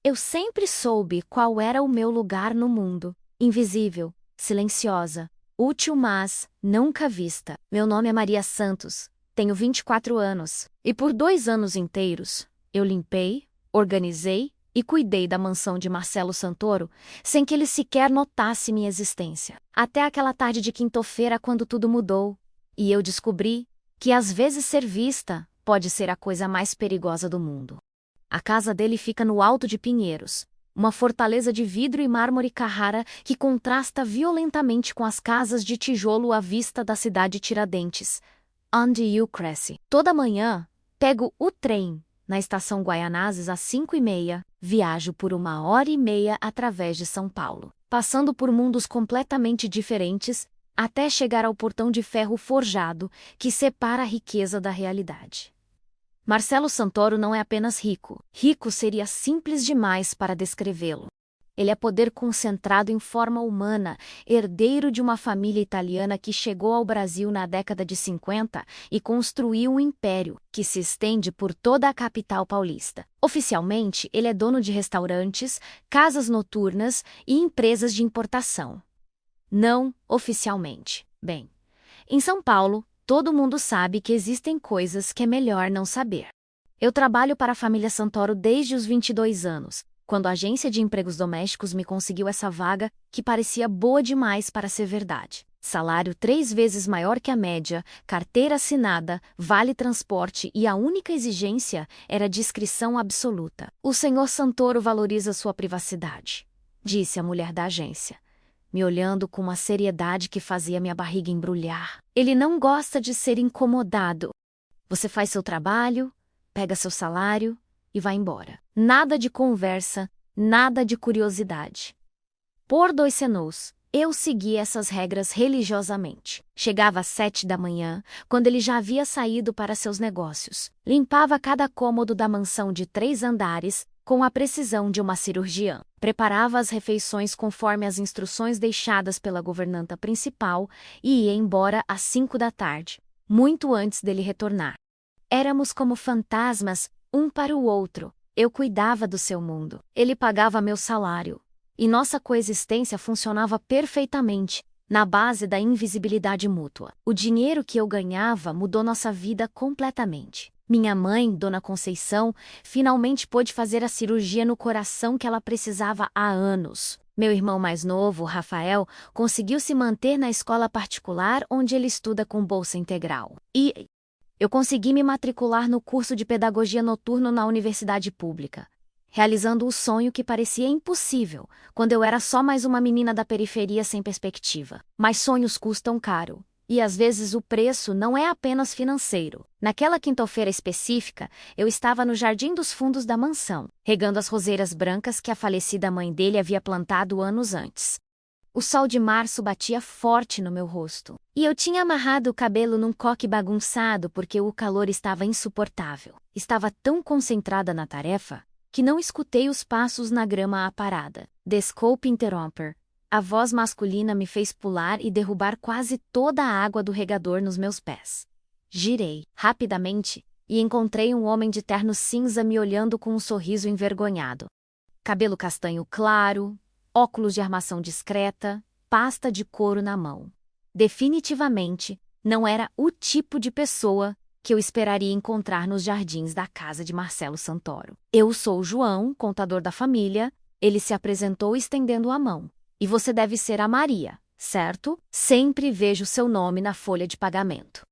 Eu sempre soube qual era o meu lugar no mundo. Invisível, silenciosa, útil mas nunca vista. Meu nome é Maria Santos, tenho 24 anos, e por 2 anos inteiros, eu limpei, organizei e cuidei da mansão de Marcelo Santoro, sem que ele sequer notasse minha existência. Até aquela tarde de quinta-feira, quando tudo mudou, e eu descobri que às vezes ser vista pode ser a coisa mais perigosa do mundo. A casa dele fica no Alto de Pinheiros, uma fortaleza de vidro e mármore Carrara que contrasta violentamente com as casas de tijolo à vista da cidade Tiradentes, onde eu cresci. Toda manhã, pego o trem na estação Guaianazes às 5h30, viajo por 1h30 através de São Paulo, passando por mundos completamente diferentes, até chegar ao portão de ferro forjado que separa a riqueza da realidade. Marcelo Santoro não é apenas rico. Rico seria simples demais para descrevê-lo. Ele é poder concentrado em forma humana, herdeiro de uma família italiana que chegou ao Brasil na década de 50 e construiu um império que se estende por toda a capital paulista. Oficialmente, ele é dono de restaurantes, casas noturnas e empresas de importação. Não oficialmente. Bem, em São Paulo, todo mundo sabe que existem coisas que é melhor não saber. Eu trabalho para a família Santoro desde os 22 anos, quando a agência de empregos domésticos me conseguiu essa vaga que parecia boa demais para ser verdade. Salário 3 vezes maior que a média, carteira assinada, vale transporte e a única exigência era discrição absoluta. O senhor Santoro valoriza sua privacidade, disse a mulher da agência, me olhando com uma seriedade que fazia minha barriga embrulhar. Ele não gosta de ser incomodado. Você faz seu trabalho, pega seu salário e vai embora. Nada de conversa, nada de curiosidade. Por 2 senos, eu segui essas regras religiosamente. Chegava às 7 da manhã, quando ele já havia saído para seus negócios. Limpava cada cômodo da mansão de 3 andares, com a precisão de uma cirurgiã. Preparava as refeições conforme as instruções deixadas pela governanta principal e ia embora às 5 da tarde, muito antes dele retornar. Éramos como fantasmas, um para o outro. Eu cuidava do seu mundo. Ele pagava meu salário. E nossa coexistência funcionava perfeitamente, na base da invisibilidade mútua. O dinheiro que eu ganhava mudou nossa vida completamente. Minha mãe, Dona Conceição, finalmente pôde fazer a cirurgia no coração que ela precisava há anos. Meu irmão mais novo, Rafael, conseguiu se manter na escola particular onde ele estuda com bolsa integral. E eu consegui me matricular no curso de pedagogia noturno na universidade pública, realizando o sonho que parecia impossível, quando eu era só mais uma menina da periferia sem perspectiva. Mas sonhos custam caro. E às vezes o preço não é apenas financeiro. Naquela quinta-feira específica, eu estava no jardim dos fundos da mansão, regando as roseiras brancas que a falecida mãe dele havia plantado anos antes. O sol de março batia forte no meu rosto, e eu tinha amarrado o cabelo num coque bagunçado porque o calor estava insuportável. Estava tão concentrada na tarefa que não escutei os passos na grama aparada. Desculpe interromper. A voz masculina me fez pular e derrubar quase toda a água do regador nos meus pés. Girei, rapidamente, e encontrei um homem de terno cinza me olhando com um sorriso envergonhado. Cabelo castanho claro, óculos de armação discreta, pasta de couro na mão. Definitivamente, não era o tipo de pessoa que eu esperaria encontrar nos jardins da casa de Marcelo Santoro. Eu sou João, contador da família, ele se apresentou estendendo a mão. E você deve ser a Maria, certo? Sempre vejo seu nome na folha de pagamento.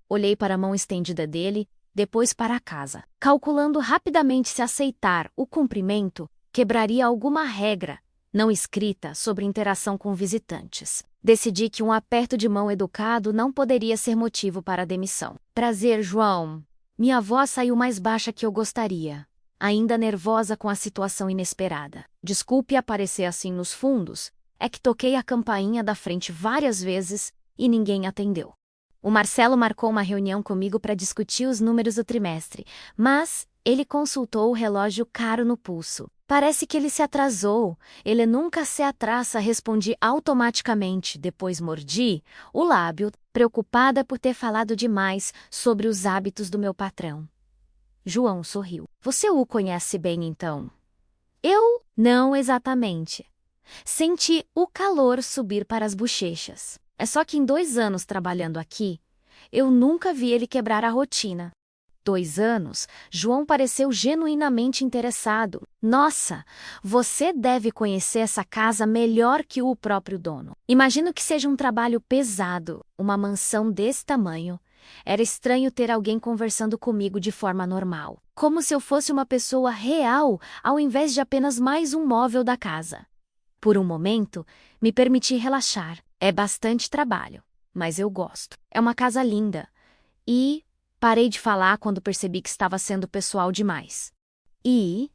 Olhei para a mão estendida dele, depois para a casa. Calculando rapidamente se aceitar o cumprimento, quebraria alguma regra, não escrita, sobre interação com visitantes. Decidi que um aperto de mão educado não poderia ser motivo para a demissão. Prazer, João. Minha voz saiu mais baixa que eu gostaria, ainda nervosa com a situação inesperada. Desculpe aparecer assim nos fundos. É que toquei a campainha da frente várias vezes e ninguém atendeu. O Marcelo marcou uma reunião comigo para discutir os números do trimestre, mas ele consultou o relógio caro no pulso. Parece que ele se atrasou. Ele nunca se atrasa, respondi automaticamente. Depois mordi o lábio, preocupada por ter falado demais sobre os hábitos do meu patrão. João sorriu. Você o conhece bem então? Eu Não exatamente. Senti o calor subir para as bochechas. É só que em 2 anos trabalhando aqui, eu nunca vi ele quebrar a rotina. 2 anos, João pareceu genuinamente interessado. Nossa, você deve conhecer essa casa melhor que o próprio dono. Imagino que seja um trabalho pesado, uma mansão desse tamanho. Era estranho ter alguém conversando comigo de forma normal, como se eu fosse uma pessoa real, ao invés de apenas mais um móvel da casa. Por um momento, me permiti relaxar. É bastante trabalho, mas eu gosto. É uma casa linda. E parei de falar quando percebi que estava sendo pessoal demais. E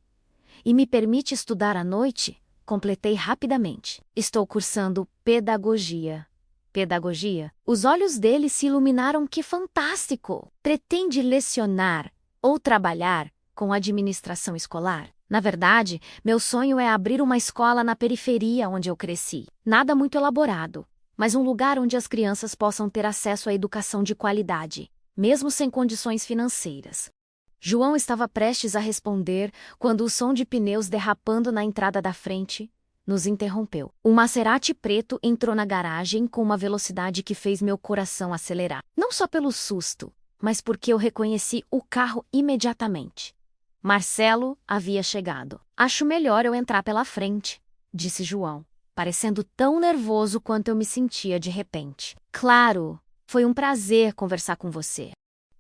me permite estudar à noite? Completei rapidamente. Estou cursando pedagogia. Pedagogia? Os olhos dele se iluminaram. Que fantástico! Pretende lecionar ou trabalhar com administração escolar? Na verdade, meu sonho é abrir uma escola na periferia onde eu cresci. Nada muito elaborado, mas um lugar onde as crianças possam ter acesso à educação de qualidade, mesmo sem condições financeiras. João estava prestes a responder quando o som de pneus derrapando na entrada da frente nos interrompeu. Um Maserati preto entrou na garagem com uma velocidade que fez meu coração acelerar. Não só pelo susto, mas porque eu reconheci o carro imediatamente. Marcelo havia chegado. Acho melhor eu entrar pela frente, disse João, parecendo tão nervoso quanto eu me sentia de repente. Claro, foi um prazer conversar com você.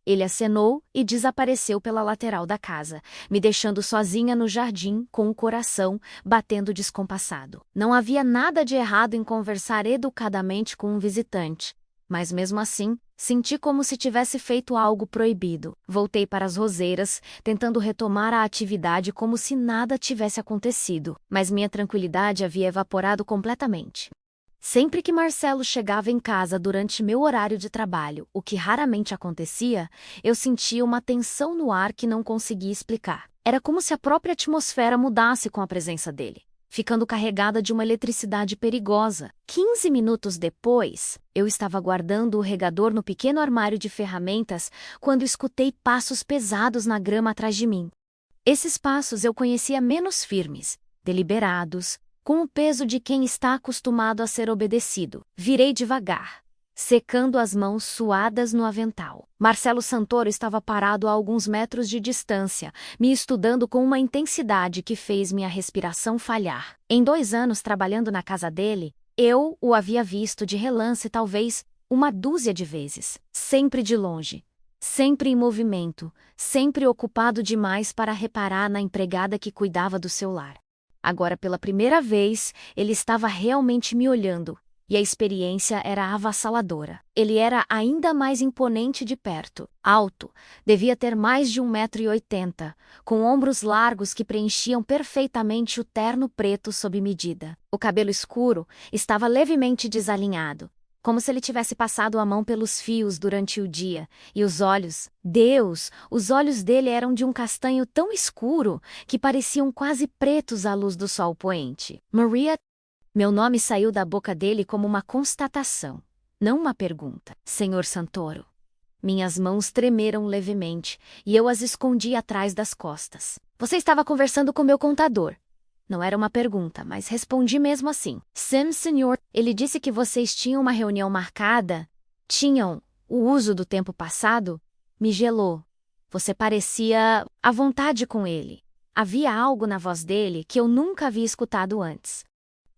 Ele acenou e desapareceu pela lateral da casa, me deixando sozinha no jardim com o coração batendo descompassado. Não havia nada de errado em conversar educadamente com um visitante, mas mesmo assim, senti como se tivesse feito algo proibido. Voltei para as roseiras, tentando retomar a atividade como se nada tivesse acontecido, mas minha tranquilidade havia evaporado completamente. Sempre que Marcelo chegava em casa durante meu horário de trabalho, o que raramente acontecia, eu sentia uma tensão no ar que não conseguia explicar. Era como se a própria atmosfera mudasse com a presença dele, ficando carregada de uma eletricidade perigosa. 15 minutos depois, eu estava guardando o regador no pequeno armário de ferramentas quando escutei passos pesados na grama atrás de mim. Esses passos eu conhecia menos firmes, deliberados, com o peso de quem está acostumado a ser obedecido. Virei devagar, secando as mãos suadas no avental. Marcelo Santoro estava parado a alguns metros de distância, me estudando com uma intensidade que fez minha respiração falhar. Em 2 anos trabalhando na casa dele, eu o havia visto de relance talvez uma dúzia de vezes, sempre de longe, sempre em movimento, sempre ocupado demais para reparar na empregada que cuidava do seu lar. Agora, pela primeira vez, ele estava realmente me olhando, e a experiência era avassaladora. Ele era ainda mais imponente de perto. Alto, devia ter mais de 1,80 m, com ombros largos que preenchiam perfeitamente o terno preto sob medida. O cabelo escuro estava levemente desalinhado, como se ele tivesse passado a mão pelos fios durante o dia, e os olhos, Deus, os olhos dele eram de um castanho tão escuro que pareciam quase pretos à luz do sol poente. Maria, meu nome saiu da boca dele como uma constatação, não uma pergunta. Senhor Santoro. Minhas mãos tremeram levemente e eu as escondi atrás das costas. Você estava conversando com meu contador. Não era uma pergunta, mas respondi mesmo assim. Sim, senhor. Ele disse que vocês tinham uma reunião marcada. Tinham o uso do tempo passado? Me gelou. Você parecia à vontade com ele. Havia algo na voz dele que eu nunca havia escutado antes.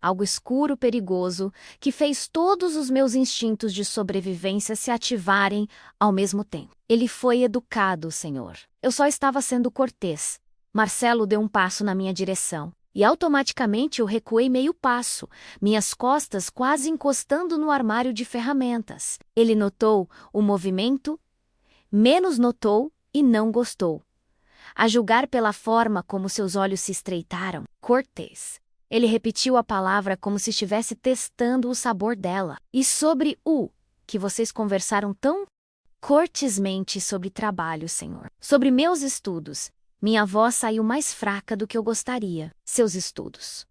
Algo escuro, perigoso, que fez todos os meus instintos de sobrevivência se ativarem ao mesmo tempo. Ele foi educado, senhor. Eu só estava sendo cortês. Marcelo deu um passo na minha direção. E automaticamente eu recuei meio passo, minhas costas quase encostando no armário de ferramentas. Ele notou o movimento, menos notou e não gostou. A julgar pela forma como seus olhos se estreitaram, cortês. Ele repetiu a palavra como se estivesse testando o sabor dela. E sobre o que vocês conversaram tão cortesmente sobre trabalho, senhor. Sobre meus estudos. Minha voz saiu mais fraca do que eu gostaria. Seus estudos.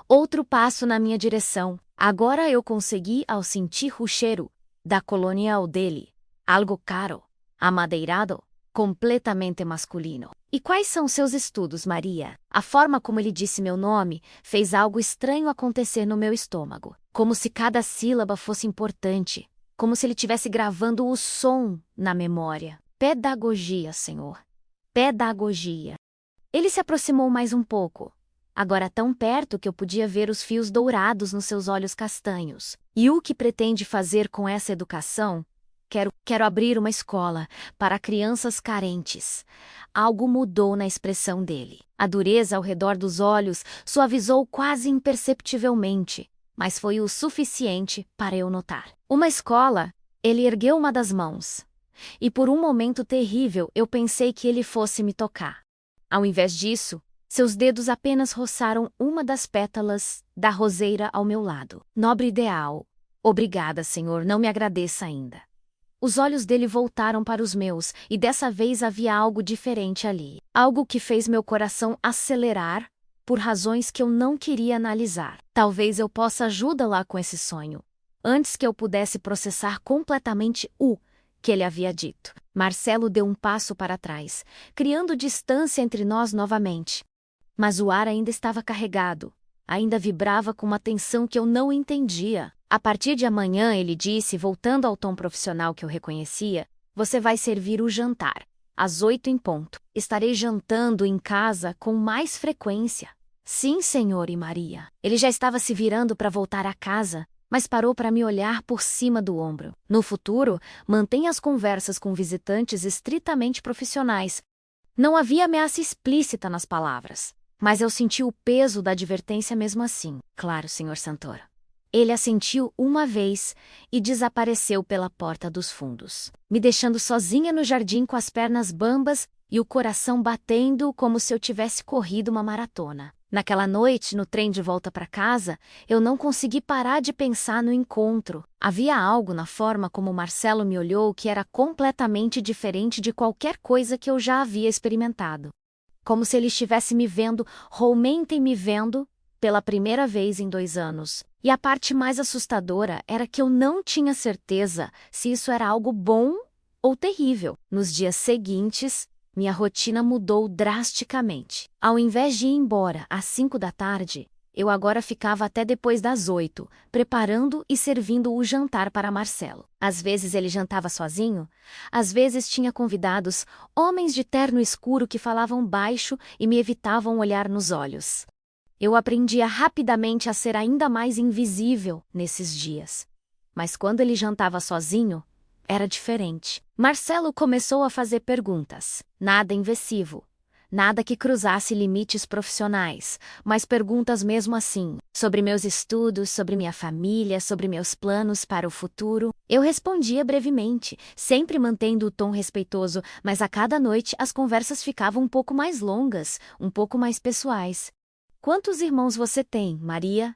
Outro passo na minha direção. Agora eu consegui ao sentir o cheiro da colonial dele. Algo caro, amadeirado, completamente masculino. E quais são seus estudos, Maria? A forma como ele disse meu nome fez algo estranho acontecer no meu estômago. Como se cada sílaba fosse importante. Como se ele estivesse gravando o som na memória. Pedagogia, senhor. Pedagogia. Ele se aproximou mais um pouco. Agora tão perto que eu podia ver os fios dourados nos seus olhos castanhos. E o que pretende fazer com essa educação? Quero abrir uma escola para crianças carentes. Algo mudou na expressão dele. A dureza ao redor dos olhos suavizou quase imperceptivelmente, mas foi o suficiente para eu notar. Uma escola? Ele ergueu uma das mãos. E por um momento terrível eu pensei que ele fosse me tocar. Ao invés disso, seus dedos apenas roçaram uma das pétalas da roseira ao meu lado. Nobre ideal. Obrigada, senhor, não me agradeça ainda. Os olhos dele voltaram para os meus, e dessa vez havia algo diferente ali. Algo que fez meu coração acelerar, por razões que eu não queria analisar. Talvez eu possa ajudá-la com esse sonho, antes que eu pudesse processar completamente o que ele havia dito. Marcelo deu um passo para trás, criando distância entre nós novamente. Mas o ar ainda estava carregado, ainda vibrava com uma tensão que eu não entendia. A partir de amanhã, ele disse, voltando ao tom profissional que eu reconhecia, você vai servir o jantar, às 8 em ponto. Estarei jantando em casa com mais frequência. Sim, senhor e Maria. Ele já estava se virando para voltar a casa, mas parou para me olhar por cima do ombro. No futuro, mantenha as conversas com visitantes estritamente profissionais. Não havia ameaça explícita nas palavras, mas eu senti o peso da advertência mesmo assim. Claro, senhor Santoro. Ele assentiu uma vez e desapareceu pela porta dos fundos, me deixando sozinha no jardim com as pernas bambas e o coração batendo como se eu tivesse corrido uma maratona. Naquela noite, no trem de volta para casa, eu não consegui parar de pensar no encontro. Havia algo na forma como Marcelo me olhou que era completamente diferente de qualquer coisa que eu já havia experimentado. Como se ele estivesse me vendo, realmente me vendo, pela primeira vez em 2 anos. E a parte mais assustadora era que eu não tinha certeza se isso era algo bom ou terrível. Nos dias seguintes, minha rotina mudou drasticamente. Ao invés de ir embora às 5 da tarde, eu agora ficava até depois das 8, preparando e servindo o jantar para Marcelo. Às vezes ele jantava sozinho, às vezes tinha convidados, homens de terno escuro que falavam baixo e me evitavam olhar nos olhos. Eu aprendia rapidamente a ser ainda mais invisível nesses dias. Mas quando ele jantava sozinho, era diferente. Marcelo começou a fazer perguntas. Nada invasivo. Nada que cruzasse limites profissionais, mas perguntas mesmo assim. Sobre meus estudos, sobre minha família, sobre meus planos para o futuro. Eu respondia brevemente, sempre mantendo o tom respeitoso, mas a cada noite as conversas ficavam um pouco mais longas, um pouco mais pessoais. Quantos irmãos você tem, Maria?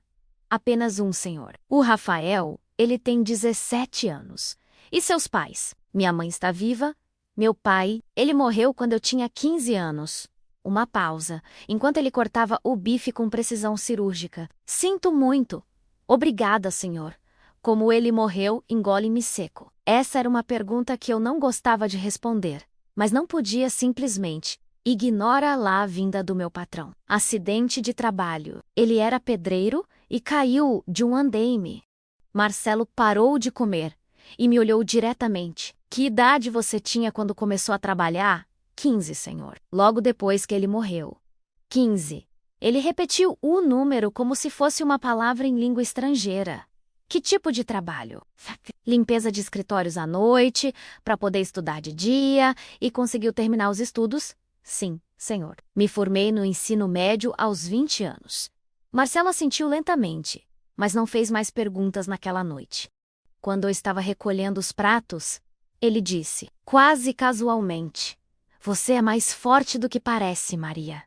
Apenas um, senhor. O Rafael, ele tem 17 anos. E seus pais? Minha mãe está viva. Meu pai, ele morreu quando eu tinha 15 anos. Uma pausa, enquanto ele cortava o bife com precisão cirúrgica. Sinto muito. Obrigada, senhor. Como ele morreu, engole-me seco. Essa era uma pergunta que eu não gostava de responder, mas não podia simplesmente. Ignora lá a vinda do meu patrão. Acidente de trabalho. Ele era pedreiro e caiu de um andaime. Marcelo parou de comer e me olhou diretamente. Que idade você tinha quando começou a trabalhar? 15, senhor. Logo depois que ele morreu. 15. Ele repetiu o número como se fosse uma palavra em língua estrangeira. Que tipo de trabalho? Limpeza de escritórios à noite, para poder estudar de dia, e conseguiu terminar os estudos? Sim, senhor. Me formei no ensino médio aos 20 anos. Marcelo assentiu lentamente, mas não fez mais perguntas naquela noite. Quando eu estava recolhendo os pratos, ele disse, quase casualmente, você é mais forte do que parece, Maria.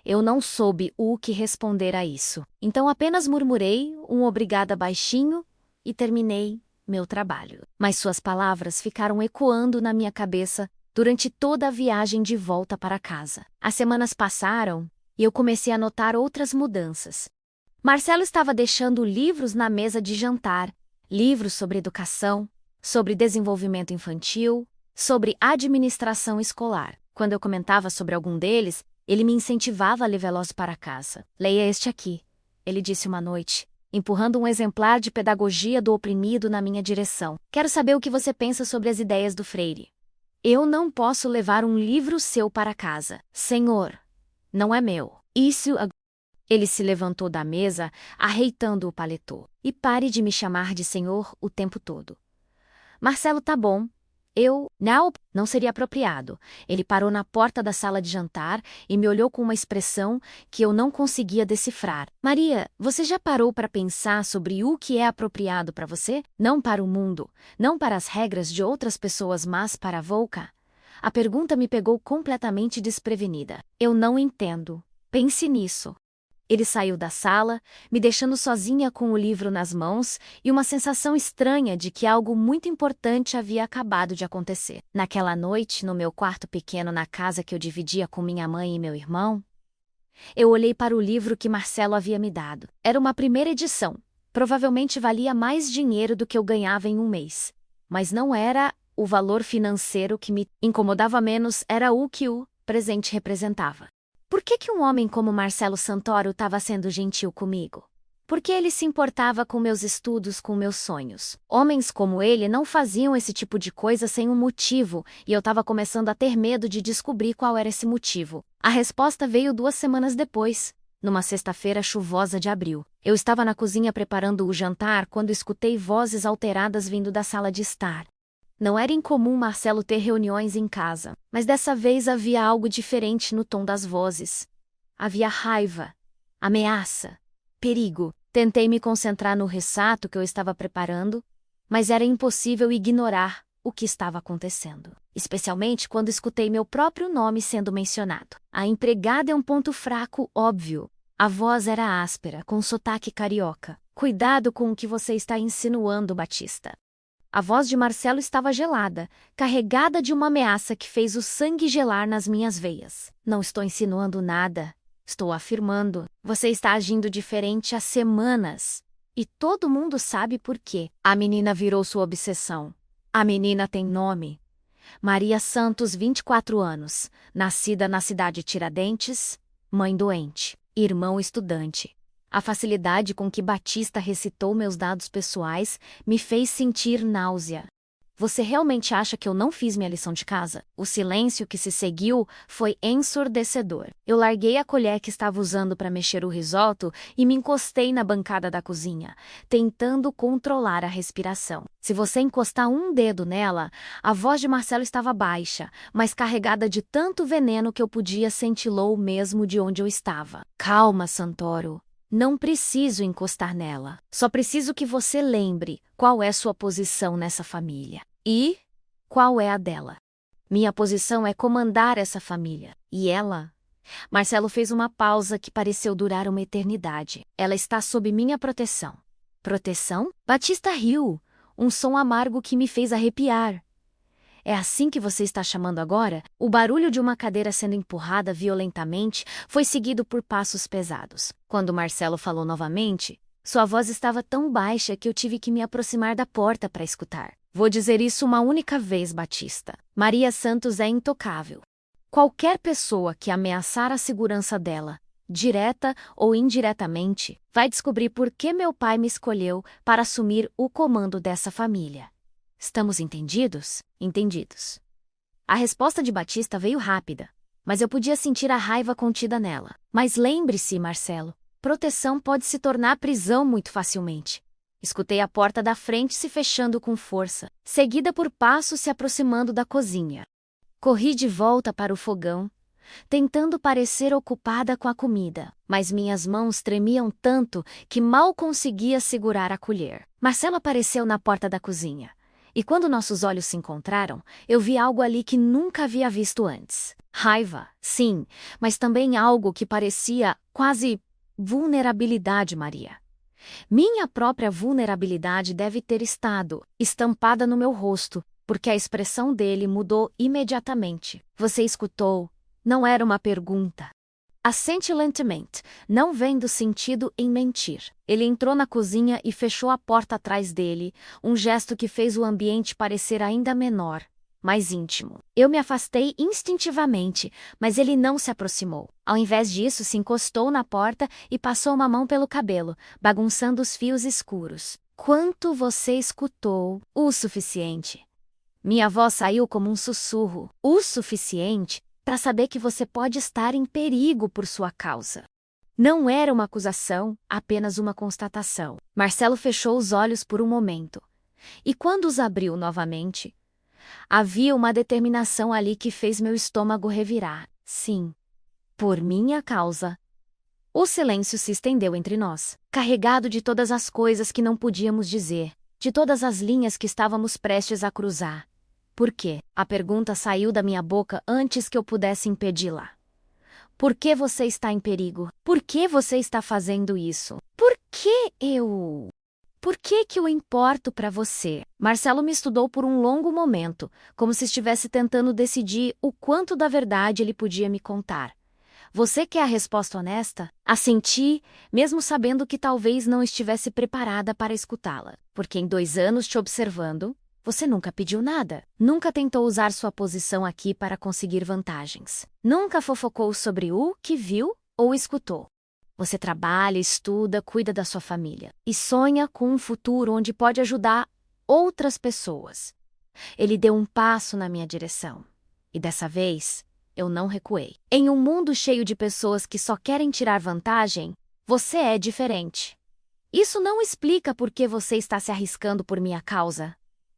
Eu não soube o que responder a isso, então apenas murmurei um obrigada baixinho e terminei meu trabalho. Mas suas palavras ficaram ecoando na minha cabeça durante toda a viagem de volta para casa. As semanas passaram e eu comecei a notar outras mudanças. Marcelo estava deixando livros na mesa de jantar, livros sobre educação, sobre desenvolvimento infantil, sobre administração escolar. Quando eu comentava sobre algum deles, ele me incentivava a levá-los para casa. Leia este aqui, ele disse uma noite, empurrando um exemplar de Pedagogia do Oprimido na minha direção. Quero saber o que você pensa sobre as ideias do Freire. Eu não posso levar um livro seu para casa. Senhor, não é meu. Ele se levantou da mesa, arreitando o paletó. E pare de me chamar de senhor o tempo todo. Marcelo, tá bom. Não seria apropriado. Ele parou na porta da sala de jantar e me olhou com uma expressão que eu não conseguia decifrar. Maria, você já parou para pensar sobre o que é apropriado para você? Não para o mundo, não para as regras de outras pessoas, mas para Volca? A pergunta me pegou completamente desprevenida. Eu não entendo. Pense nisso. Ele saiu da sala, me deixando sozinha com o livro nas mãos e uma sensação estranha de que algo muito importante havia acabado de acontecer. Naquela noite, no meu quarto pequeno na casa que eu dividia com minha mãe e meu irmão, eu olhei para o livro que Marcelo havia me dado. Era uma primeira edição. Provavelmente valia mais dinheiro do que eu ganhava em um mês. Mas não era o valor financeiro que me incomodava menos, era o que o presente representava. Por que um homem como Marcelo Santoro estava sendo gentil comigo? Por que ele se importava com meus estudos, com meus sonhos? Homens como ele não faziam esse tipo de coisa sem um motivo, e eu estava começando a ter medo de descobrir qual era esse motivo. A resposta veio 2 semanas depois, numa sexta-feira chuvosa de abril. Eu estava na cozinha preparando o jantar quando escutei vozes alteradas vindo da sala de estar. Não era incomum Marcelo ter reuniões em casa, mas dessa vez havia algo diferente no tom das vozes. Havia raiva, ameaça, perigo. Tentei me concentrar no ressato que eu estava preparando, mas era impossível ignorar o que estava acontecendo. Especialmente quando escutei meu próprio nome sendo mencionado. A empregada é um ponto fraco, óbvio. A voz era áspera, com sotaque carioca. Cuidado com o que você está insinuando, Batista. A voz de Marcelo estava gelada, carregada de uma ameaça que fez o sangue gelar nas minhas veias. Não estou insinuando nada. Estou afirmando. Você está agindo diferente há semanas. E todo mundo sabe por quê. A menina virou sua obsessão. A menina tem nome. Maria Santos, 24 anos. Nascida na cidade de Tiradentes. Mãe doente. Irmão estudante. A facilidade com que Batista recitou meus dados pessoais me fez sentir náusea. Você realmente acha que eu não fiz minha lição de casa? O silêncio que se seguiu foi ensurdecedor. Eu larguei a colher que estava usando para mexer o risoto e me encostei na bancada da cozinha, tentando controlar a respiração. Se você encostar um dedo nela, a voz de Marcelo estava baixa, mas carregada de tanto veneno que eu podia senti-lo mesmo de onde eu estava. Calma, Santoro. Não preciso encostar nela. Só preciso que você lembre qual é sua posição nessa família. E qual é a dela. Minha posição é comandar essa família. E ela? Marcelo fez uma pausa que pareceu durar uma eternidade. Ela está sob minha proteção. Proteção? Batista riu. Um som amargo que me fez arrepiar. É assim que você está chamando agora? O barulho de uma cadeira sendo empurrada violentamente foi seguido por passos pesados. Quando Marcelo falou novamente, sua voz estava tão baixa que eu tive que me aproximar da porta para escutar. Vou dizer isso uma única vez, Batista. Maria Santos é intocável. Qualquer pessoa que ameaçar a segurança dela, direta ou indiretamente, vai descobrir por que meu pai me escolheu para assumir o comando dessa família. Estamos entendidos? Entendidos. A resposta de Batista veio rápida, mas eu podia sentir a raiva contida nela. Mas lembre-se, Marcelo, proteção pode se tornar prisão muito facilmente. Escutei a porta da frente se fechando com força, seguida por passos se aproximando da cozinha. Corri de volta para o fogão, tentando parecer ocupada com a comida, mas minhas mãos tremiam tanto que mal conseguia segurar a colher. Marcelo apareceu na porta da cozinha. E quando nossos olhos se encontraram, eu vi algo ali que nunca havia visto antes. Raiva, sim, mas também algo que parecia quase vulnerabilidade, Maria. Minha própria vulnerabilidade deve ter estado estampada no meu rosto, porque a expressão dele mudou imediatamente. Você escutou? Não era uma pergunta. Assente lentamente, não vendo sentido em mentir. Ele entrou na cozinha e fechou a porta atrás dele, um gesto que fez o ambiente parecer ainda menor, mais íntimo. Eu me afastei instintivamente, mas ele não se aproximou. Ao invés disso, se encostou na porta e passou uma mão pelo cabelo, bagunçando os fios escuros. Quanto você escutou? O suficiente. Minha voz saiu como um sussurro. O suficiente para saber que você pode estar em perigo por sua causa. Não era uma acusação, apenas uma constatação. Marcelo fechou os olhos por um momento. E quando os abriu novamente, havia uma determinação ali que fez meu estômago revirar. Sim, por minha causa. O silêncio se estendeu entre nós, carregado de todas as coisas que não podíamos dizer, de todas as linhas que estávamos prestes a cruzar. Por quê? A pergunta saiu da minha boca antes que eu pudesse impedi-la. Por que você está em perigo? Por que você está fazendo isso? Por que eu importo para você? Marcelo me estudou por um longo momento, como se estivesse tentando decidir o quanto da verdade ele podia me contar. Você quer a resposta honesta? Assenti, mesmo sabendo que talvez não estivesse preparada para escutá-la, porque em 2 anos te observando, você nunca pediu nada. Nunca tentou usar sua posição aqui para conseguir vantagens. Nunca fofocou sobre o que viu ou escutou. Você trabalha, estuda, cuida da sua família e sonha com um futuro onde pode ajudar outras pessoas. Ele deu um passo na minha direção. E dessa vez, eu não recuei. Em um mundo cheio de pessoas que só querem tirar vantagem, você é diferente. Isso não explica por que você está se arriscando por minha causa.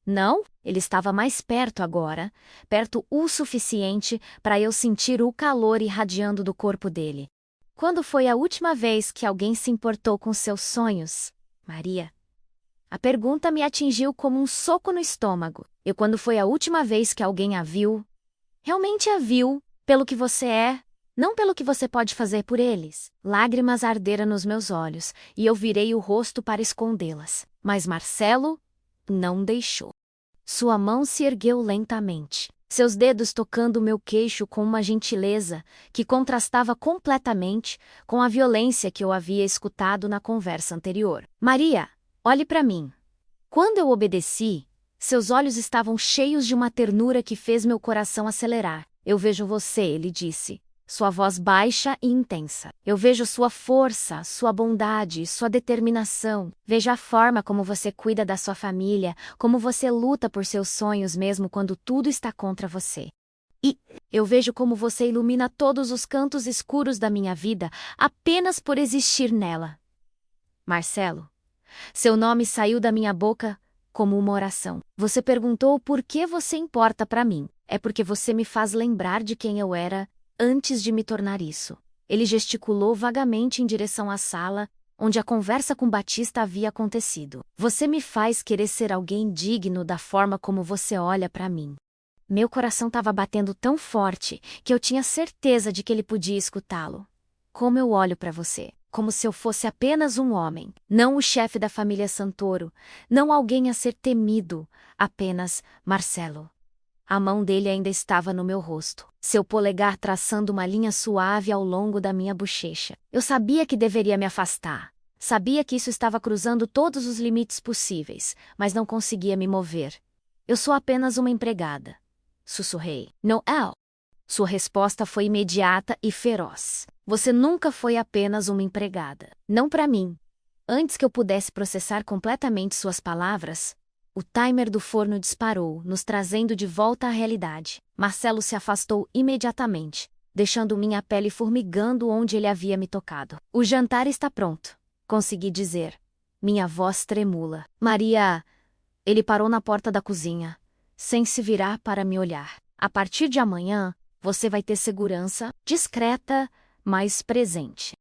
Não, ele estava mais perto agora, perto o suficiente para eu sentir o calor irradiando do corpo dele. Quando foi a última vez que alguém se importou com seus sonhos, Maria? A pergunta me atingiu como um soco no estômago. E quando foi a última vez que alguém a viu? Realmente a viu, pelo que você é, não pelo que você pode fazer por eles. Lágrimas arderam nos meus olhos, e eu virei o rosto para escondê-las. Mas Marcelo não deixou. Sua mão se ergueu lentamente, seus dedos tocando meu queixo com uma gentileza que contrastava completamente com a violência que eu havia escutado na conversa anterior. Maria, olhe para mim. Quando eu obedeci, seus olhos estavam cheios de uma ternura que fez meu coração acelerar. Eu vejo você, ele disse. Sua voz baixa e intensa. Eu vejo sua força, sua bondade, sua determinação. Vejo a forma como você cuida da sua família, como você luta por seus sonhos mesmo quando tudo está contra você. E eu vejo como você ilumina todos os cantos escuros da minha vida apenas por existir nela. Marcelo, seu nome saiu da minha boca como uma oração. Você perguntou por que você importa para mim. É porque você me faz lembrar de quem eu era antes de me tornar isso. Ele gesticulou vagamente em direção à sala, onde a conversa com Batista havia acontecido. Você me faz querer ser alguém digno da forma como você olha para mim. Meu coração estava batendo tão forte que eu tinha certeza de que ele podia escutá-lo. Como eu olho para você, como se eu fosse apenas um homem, não o chefe da família Santoro, não alguém a ser temido, apenas Marcelo. A mão dele ainda estava no meu rosto, seu polegar traçando uma linha suave ao longo da minha bochecha. Eu sabia que deveria me afastar. Sabia que isso estava cruzando todos os limites possíveis, mas não conseguia me mover. Eu sou apenas uma empregada. Sussurrei. Noel. Sua resposta foi imediata e feroz. Você nunca foi apenas uma empregada. Não para mim. Antes que eu pudesse processar completamente suas palavras, o timer do forno disparou, nos trazendo de volta à realidade. Marcelo se afastou imediatamente, deixando minha pele formigando onde ele havia me tocado. O jantar está pronto, consegui dizer. Minha voz tremula. Maria... Ele parou na porta da cozinha, sem se virar para me olhar. A partir de amanhã, você vai ter segurança, discreta, mas presente.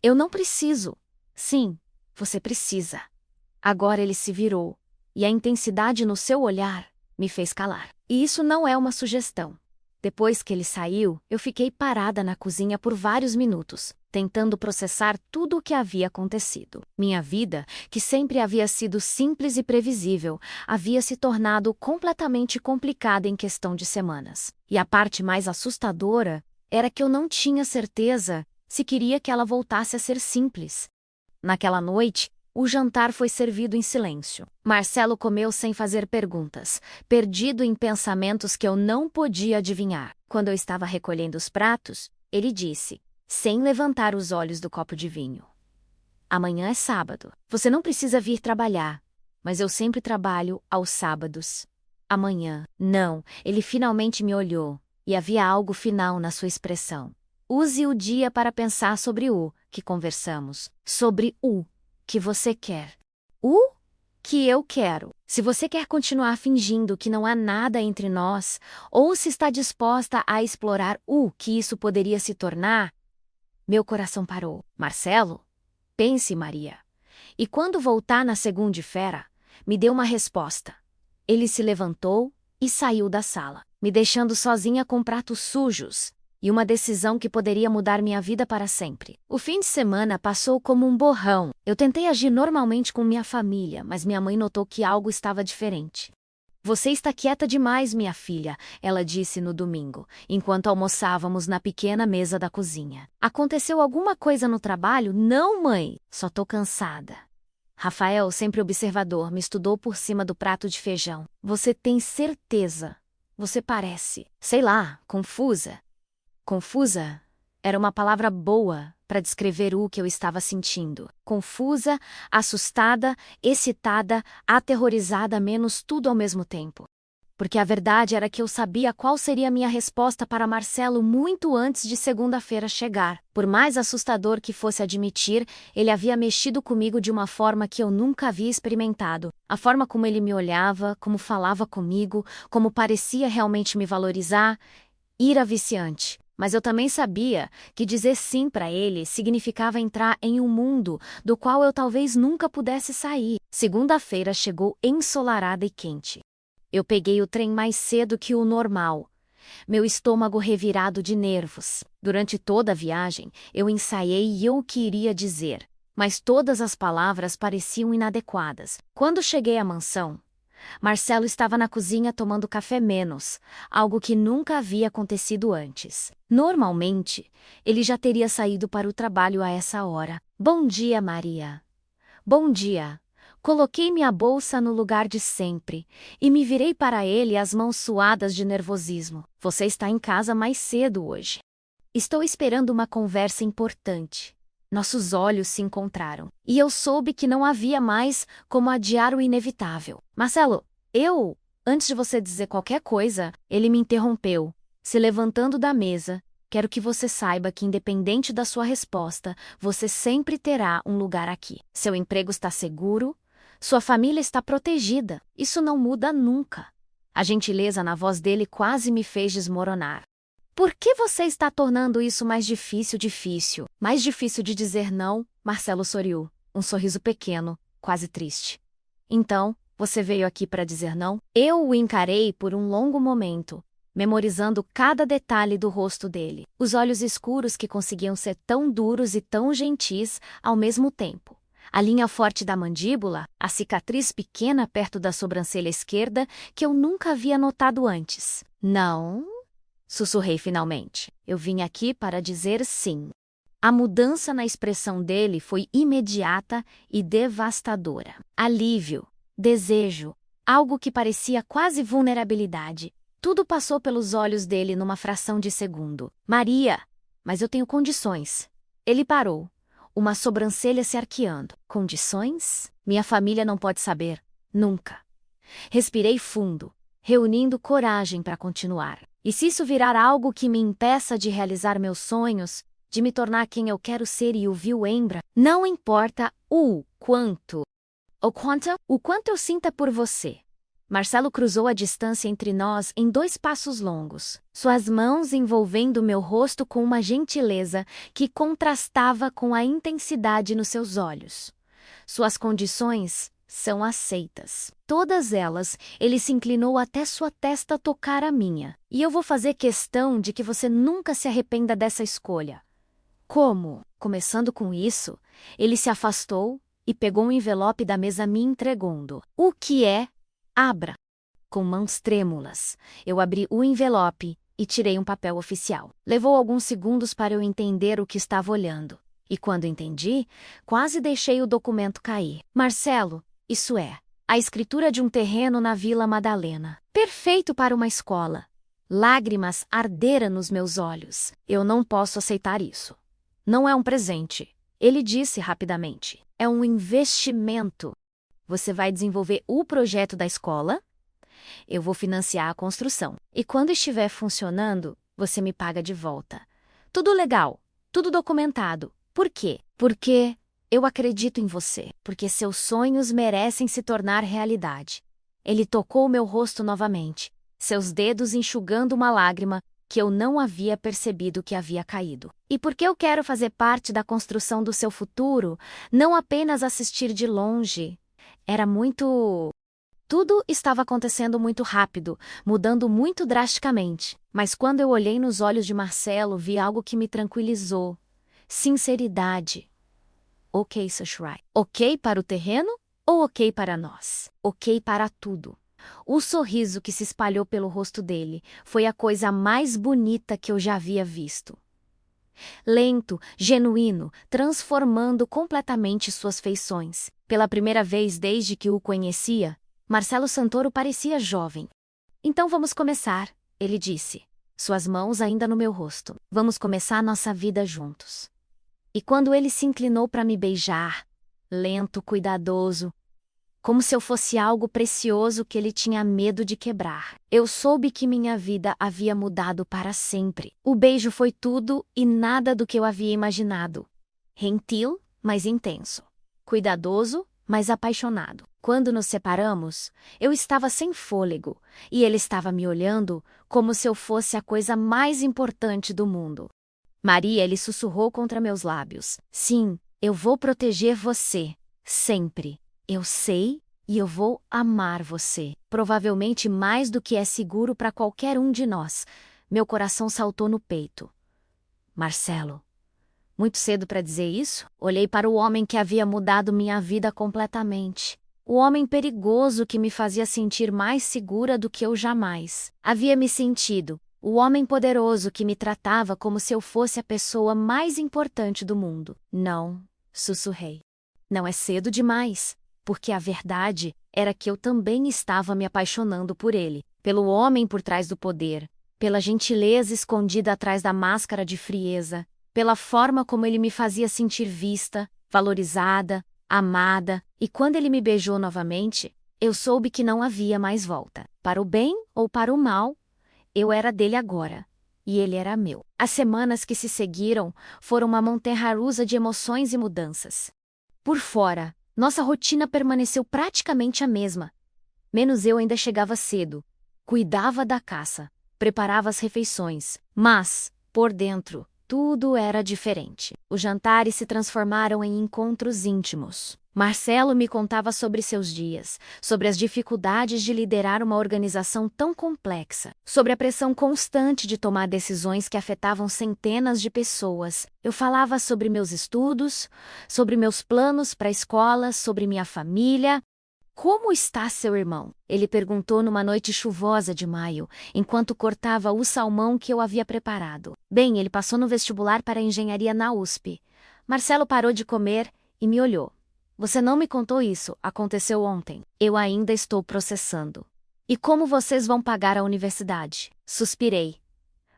Eu não preciso. Sim, você precisa. Agora ele se virou. E a intensidade no seu olhar me fez calar. E isso não é uma sugestão. Depois que ele saiu, eu fiquei parada na cozinha por vários minutos, tentando processar tudo o que havia acontecido. Minha vida, que sempre havia sido simples e previsível, havia se tornado completamente complicada em questão de semanas. E a parte mais assustadora era que eu não tinha certeza se queria que ela voltasse a ser simples. Naquela noite, O jantar foi servido em silêncio. Marcelo comeu sem fazer perguntas, perdido em pensamentos que eu não podia adivinhar. Quando eu estava recolhendo os pratos, ele disse, sem levantar os olhos do copo de vinho: "Amanhã é sábado. Você não precisa vir trabalhar, mas eu sempre trabalho aos sábados." Amanhã. Não, ele finalmente me olhou, e havia algo final na sua expressão. Use o dia para pensar sobre o que conversamos, sobre o que você quer. O que eu quero. Se você quer continuar fingindo que não há nada entre nós, ou se está disposta a explorar o que isso poderia se tornar. Meu coração parou. Marcelo? Pense, Maria. E quando voltar na segunda-feira, me dê uma resposta. Ele se levantou e saiu da sala, me deixando sozinha com pratos sujos e uma decisão que poderia mudar minha vida para sempre. O fim de semana passou como um borrão. Eu tentei agir normalmente com minha família, mas minha mãe notou que algo estava diferente. "Você está quieta demais, minha filha", ela disse no domingo, enquanto almoçávamos na pequena mesa da cozinha. "Aconteceu alguma coisa no trabalho?" "Não, mãe, só tô cansada." Rafael, sempre observador, me estudou por cima do prato de feijão. "Você tem certeza? Você parece, sei lá, confusa." Confusa era uma palavra boa para descrever o que eu estava sentindo. Confusa, assustada, excitada, aterrorizada, menos tudo ao mesmo tempo. Porque a verdade era que eu sabia qual seria a minha resposta para Marcelo muito antes de segunda-feira chegar. Por mais assustador que fosse admitir, ele havia mexido comigo de uma forma que eu nunca havia experimentado. A forma como ele me olhava, como falava comigo, como parecia realmente me valorizar, era viciante. Mas eu também sabia que dizer sim para ele significava entrar em um mundo do qual eu talvez nunca pudesse sair. Segunda-feira chegou ensolarada e quente. Eu peguei o trem mais cedo que o normal, meu estômago revirado de nervos. Durante toda a viagem, eu ensaiei o que iria dizer, mas todas as palavras pareciam inadequadas. Quando cheguei à mansão, Marcelo estava na cozinha tomando café menos, algo que nunca havia acontecido antes. Normalmente, ele já teria saído para o trabalho a essa hora. "Bom dia, Maria." "Bom dia." Coloquei minha bolsa no lugar de sempre e me virei para ele, as mãos suadas de nervosismo. "Você está em casa mais cedo hoje." "Estou esperando uma conversa importante." Nossos olhos se encontraram, e eu soube que não havia mais como adiar o inevitável. "Marcelo, antes de você dizer qualquer coisa," ele me interrompeu, se levantando da mesa. "Quero que você saiba que, independente da sua resposta, você sempre terá um lugar aqui. Seu emprego está seguro, sua família está protegida. Isso não muda nunca." A gentileza na voz dele quase me fez desmoronar. "Por que você está tornando isso mais difícil? Mais difícil de dizer não?" Marcelo sorriu, um sorriso pequeno, quase triste. "Então, você veio aqui para dizer não?" Eu o encarei por um longo momento, memorizando cada detalhe do rosto dele. Os olhos escuros que conseguiam ser tão duros e tão gentis ao mesmo tempo. A linha forte da mandíbula, a cicatriz pequena perto da sobrancelha esquerda que eu nunca havia notado antes. "Não?" sussurrei finalmente. "Eu vim aqui para dizer sim." A mudança na expressão dele foi imediata e devastadora. Alívio, desejo, algo que parecia quase vulnerabilidade. Tudo passou pelos olhos dele numa fração de segundo. "Maria, mas eu tenho condições." Ele parou, uma sobrancelha se arqueando. "Condições? Minha família não pode saber. Nunca." Respirei fundo, reunindo coragem para continuar. "E se isso virar algo que me impeça de realizar meus sonhos, de me tornar quem eu quero ser e ouvir o Embra, não importa o quanto eu sinta por você." Marcelo cruzou a distância entre nós em 2 passos longos, suas mãos envolvendo meu rosto com uma gentileza que contrastava com a intensidade nos seus olhos. "Suas condições são aceitas. Todas elas." Ele se inclinou até sua testa tocar a minha. "E eu vou fazer questão de que você nunca se arrependa dessa escolha." "Como?" Começando com isso, ele se afastou e pegou um envelope da mesa me entregando. "O que é? Abra." Com mãos trêmulas, eu abri o envelope e tirei um papel oficial. Levou alguns segundos para eu entender o que estava olhando. E quando entendi, quase deixei o documento cair. Marcelo, isso é, a escritura de um terreno na Vila Madalena. Perfeito para uma escola. Lágrimas arderam nos meus olhos. Eu não posso aceitar isso. Não é um presente. Ele disse rapidamente. É um investimento. Você vai desenvolver o projeto da escola? Eu vou financiar a construção. E quando estiver funcionando, você me paga de volta. Tudo legal, tudo documentado. Por quê? Porque eu acredito em você. Porque seus sonhos merecem se tornar realidade. Ele tocou meu rosto novamente, seus dedos enxugando uma lágrima que eu não havia percebido que havia caído. E porque eu quero fazer parte da construção do seu futuro, não apenas assistir de longe. Era muito... Tudo estava acontecendo muito rápido, mudando muito drasticamente. Mas quando eu olhei nos olhos de Marcelo, vi algo que me tranquilizou. Sinceridade. Ok, Sachurai. Ok para o terreno ou ok para nós? Ok para tudo. O sorriso que se espalhou pelo rosto dele foi a coisa mais bonita que eu já havia visto. Lento, genuíno, transformando completamente suas feições. Pela primeira vez desde que o conhecia, Marcelo Santoro parecia jovem. Então vamos começar, ele disse, suas mãos ainda no meu rosto. Vamos começar nossa vida juntos. E quando ele se inclinou para me beijar, lento, cuidadoso, como se eu fosse algo precioso que ele tinha medo de quebrar, eu soube que minha vida havia mudado para sempre. O beijo foi tudo e nada do que eu havia imaginado. Gentil, mas intenso. Cuidadoso, mas apaixonado. Quando nos separamos, eu estava sem fôlego e ele estava me olhando como se eu fosse a coisa mais importante do mundo. Maria, ele sussurrou contra meus lábios. Sim, eu vou proteger você, sempre. Eu sei e eu vou amar você. Provavelmente mais do que é seguro para qualquer um de nós. Meu coração saltou no peito. Marcelo. Muito cedo para dizer isso? Olhei para o homem que havia mudado minha vida completamente. O homem perigoso que me fazia sentir mais segura do que eu jamais havia me sentido. O homem poderoso que me tratava como se eu fosse a pessoa mais importante do mundo. Não, sussurrei. Não é cedo demais, porque a verdade era que eu também estava me apaixonando por ele, pelo homem por trás do poder, pela gentileza escondida atrás da máscara de frieza, pela forma como ele me fazia sentir vista, valorizada, amada, e quando ele me beijou novamente, eu soube que não havia mais volta. Para o bem ou para o mal, eu era dele agora, e ele era meu. As semanas que se seguiram foram uma montanha-russa de emoções e mudanças. Por fora, nossa rotina permaneceu praticamente a mesma. Menos eu ainda chegava cedo, cuidava da caça, preparava as refeições, mas, por dentro, tudo era diferente. Os jantares se transformaram em encontros íntimos. Marcelo me contava sobre seus dias, sobre as dificuldades de liderar uma organização tão complexa, sobre a pressão constante de tomar decisões que afetavam centenas de pessoas. Eu falava sobre meus estudos, sobre meus planos para a escola, sobre minha família. Como está seu irmão? Ele perguntou numa noite chuvosa de maio, enquanto cortava o salmão que eu havia preparado. Bem, ele passou no vestibular para a engenharia na USP. Marcelo parou de comer e me olhou. Você não me contou isso, aconteceu ontem. Eu ainda estou processando. E como vocês vão pagar a universidade? Suspirei.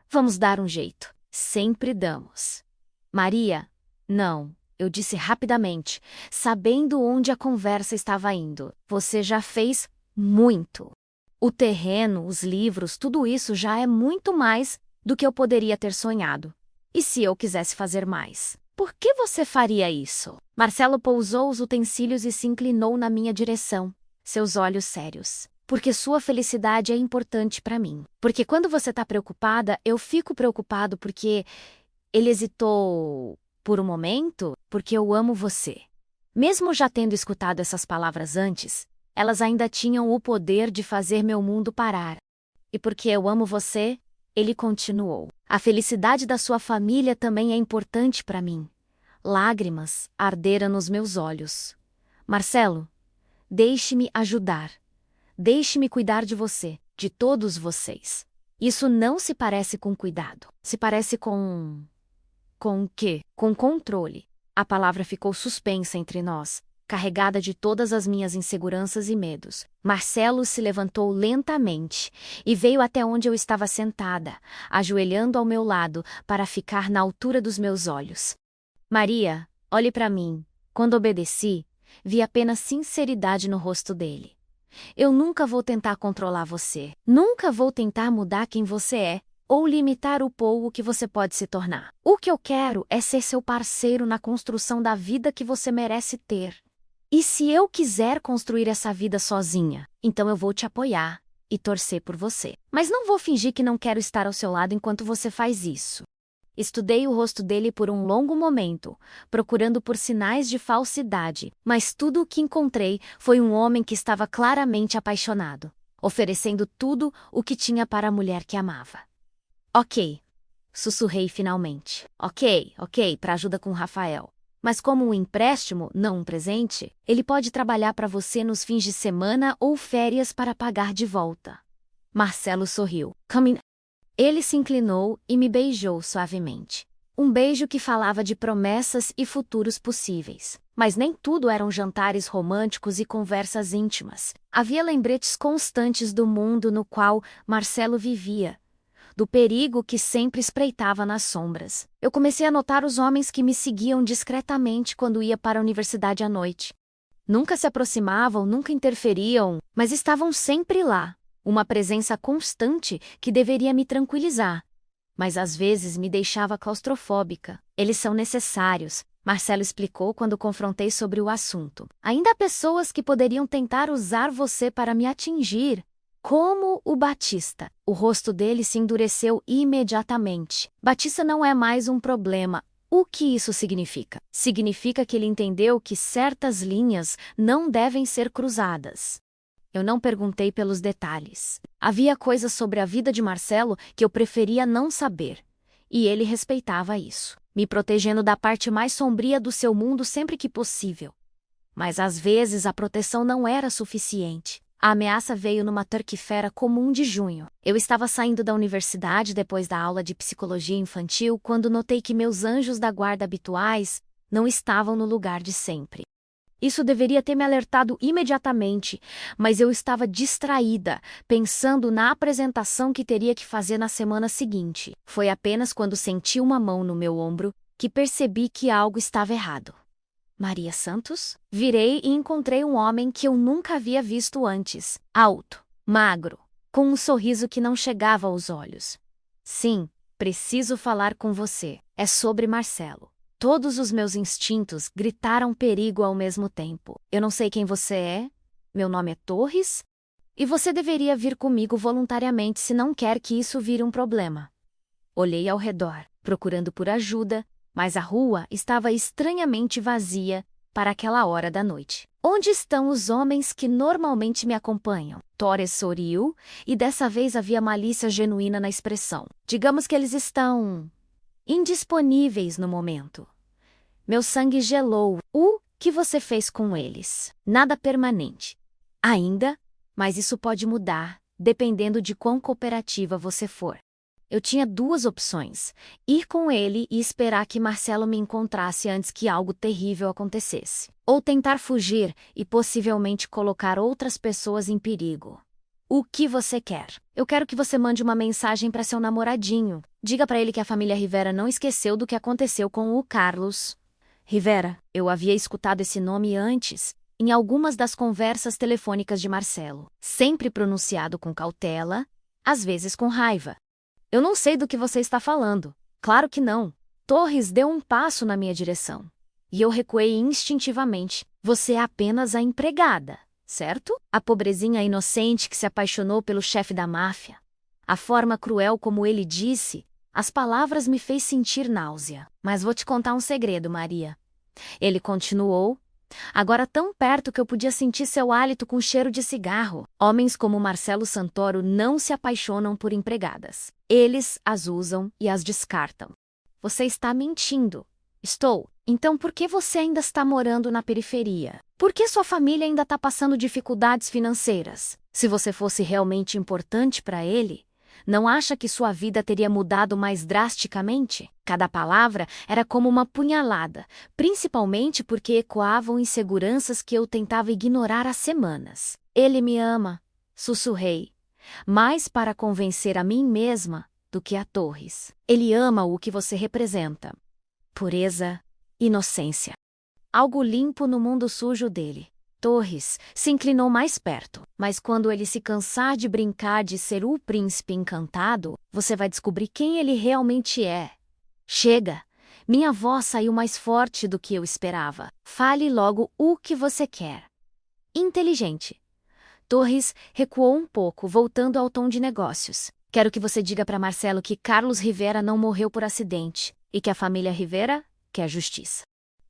Vamos dar um jeito. Sempre damos. Maria? Não. Eu disse rapidamente, sabendo onde a conversa estava indo. Você já fez muito. O terreno, os livros, tudo isso já é muito mais do que eu poderia ter sonhado. E se eu quisesse fazer mais? Por que você faria isso? Marcelo pousou os utensílios e se inclinou na minha direção, seus olhos sérios. Porque sua felicidade é importante para mim. Porque quando você está preocupada, eu fico preocupado porque... Ele hesitou... Por um momento, porque eu amo você. Mesmo já tendo escutado essas palavras antes, elas ainda tinham o poder de fazer meu mundo parar. E porque eu amo você, ele continuou. A felicidade da sua família também é importante para mim. Lágrimas arderam nos meus olhos. Marcelo, deixe-me ajudar. Deixe-me cuidar de você, de todos vocês. Isso não se parece com cuidado. Se parece com... Com o quê? Com controle. A palavra ficou suspensa entre nós, carregada de todas as minhas inseguranças e medos. Marcelo se levantou lentamente e veio até onde eu estava sentada, ajoelhando ao meu lado para ficar na altura dos meus olhos. Maria, olhe para mim. Quando obedeci, vi apenas sinceridade no rosto dele. Eu nunca vou tentar controlar você. Nunca vou tentar mudar quem você é, ou limitar o pouco que você pode se tornar. O que eu quero é ser seu parceiro na construção da vida que você merece ter. E se eu quiser construir essa vida sozinha, então eu vou te apoiar e torcer por você. Mas não vou fingir que não quero estar ao seu lado enquanto você faz isso. Estudei o rosto dele por um longo momento, procurando por sinais de falsidade, mas tudo o que encontrei foi um homem que estava claramente apaixonado, oferecendo tudo o que tinha para a mulher que amava. Ok, sussurrei finalmente. Ok, para ajuda com Rafael. Mas como um empréstimo, não um presente, ele pode trabalhar para você nos fins de semana ou férias para pagar de volta. Marcelo sorriu. Ele se inclinou e me beijou suavemente. Um beijo que falava de promessas e futuros possíveis. Mas nem tudo eram jantares românticos e conversas íntimas. Havia lembretes constantes do mundo no qual Marcelo vivia, do perigo que sempre espreitava nas sombras. Eu comecei a notar os homens que me seguiam discretamente quando ia para a universidade à noite. Nunca se aproximavam, nunca interferiam, mas estavam sempre lá. Uma presença constante que deveria me tranquilizar, mas às vezes me deixava claustrofóbica. Eles são necessários, Marcelo explicou quando confrontei sobre o assunto. Ainda há pessoas que poderiam tentar usar você para me atingir, como o Batista. O rosto dele se endureceu imediatamente. Batista não é mais um problema. O que isso significa? Significa que ele entendeu que certas linhas não devem ser cruzadas. Eu não perguntei pelos detalhes. Havia coisas sobre a vida de Marcelo que eu preferia não saber. E ele respeitava isso, me protegendo da parte mais sombria do seu mundo sempre que possível. Mas às vezes a proteção não era suficiente. A ameaça veio numa terça-feira comum de junho. Eu estava saindo da universidade depois da aula de psicologia infantil quando notei que meus anjos da guarda habituais não estavam no lugar de sempre. Isso deveria ter me alertado imediatamente, mas eu estava distraída, pensando na apresentação que teria que fazer na semana seguinte. Foi apenas quando senti uma mão no meu ombro que percebi que algo estava errado. Maria Santos? Virei e encontrei um homem que eu nunca havia visto antes. Alto, magro, com um sorriso que não chegava aos olhos. Sim, preciso falar com você. É sobre Marcelo. Todos os meus instintos gritaram perigo ao mesmo tempo. Eu não sei quem você é, meu nome é Torres, e você deveria vir comigo voluntariamente se não quer que isso vire um problema. Olhei ao redor, procurando por ajuda, mas a rua estava estranhamente vazia para aquela hora da noite. Onde estão os homens que normalmente me acompanham? Torres sorriu, e dessa vez havia malícia genuína na expressão. Digamos que eles estão indisponíveis no momento. Meu sangue gelou. O que você fez com eles? Nada permanente. Ainda, mas isso pode mudar, dependendo de quão cooperativa você for. Eu tinha duas opções: ir com ele e esperar que Marcelo me encontrasse antes que algo terrível acontecesse. Ou tentar fugir e possivelmente colocar outras pessoas em perigo. O que você quer? Eu quero que você mande uma mensagem para seu namoradinho. Diga para ele que a família Rivera não esqueceu do que aconteceu com o Carlos. Rivera, eu havia escutado esse nome antes, em algumas das conversas telefônicas de Marcelo. Sempre pronunciado com cautela, às vezes com raiva. Eu não sei do que você está falando. Claro que não. Torres deu um passo na minha direção. E eu recuei instintivamente. Você é apenas a empregada, certo? A pobrezinha inocente que se apaixonou pelo chefe da máfia. A forma cruel como ele disse, as palavras me fez sentir náusea. Mas vou te contar um segredo, Maria. Ele continuou, agora tão perto que eu podia sentir seu hálito com cheiro de cigarro. Homens como Marcelo Santoro não se apaixonam por empregadas. Eles as usam e as descartam. Você está mentindo. Estou. Então por que você ainda está morando na periferia? Por que sua família ainda está passando dificuldades financeiras? Se você fosse realmente importante para ele, Não acha que sua vida teria mudado mais drasticamente? Cada palavra era como uma punhalada, principalmente porque ecoavam inseguranças que eu tentava ignorar há semanas. Ele me ama, sussurrei, mais para convencer a mim mesma do que a Torres. Ele ama o que você representa. Pureza, inocência. Algo limpo no mundo sujo dele. Torres se inclinou mais perto, mas quando ele se cansar de brincar de ser o príncipe encantado, você vai descobrir quem ele realmente é. Chega! Minha voz saiu mais forte do que eu esperava. Fale logo o que você quer. Inteligente. Torres recuou um pouco, voltando ao tom de negócios. Quero que você diga para Marcelo que Carlos Rivera não morreu por acidente e que a família Rivera quer justiça.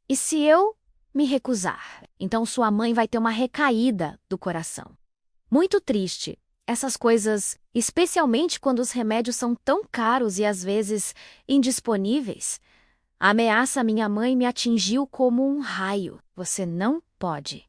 E se eu me recusar, então sua mãe vai ter uma recaída do coração. Muito triste. Essas coisas, especialmente quando os remédios são tão caros e às vezes indisponíveis. A ameaça à minha mãe me atingiu como um raio. Você não pode.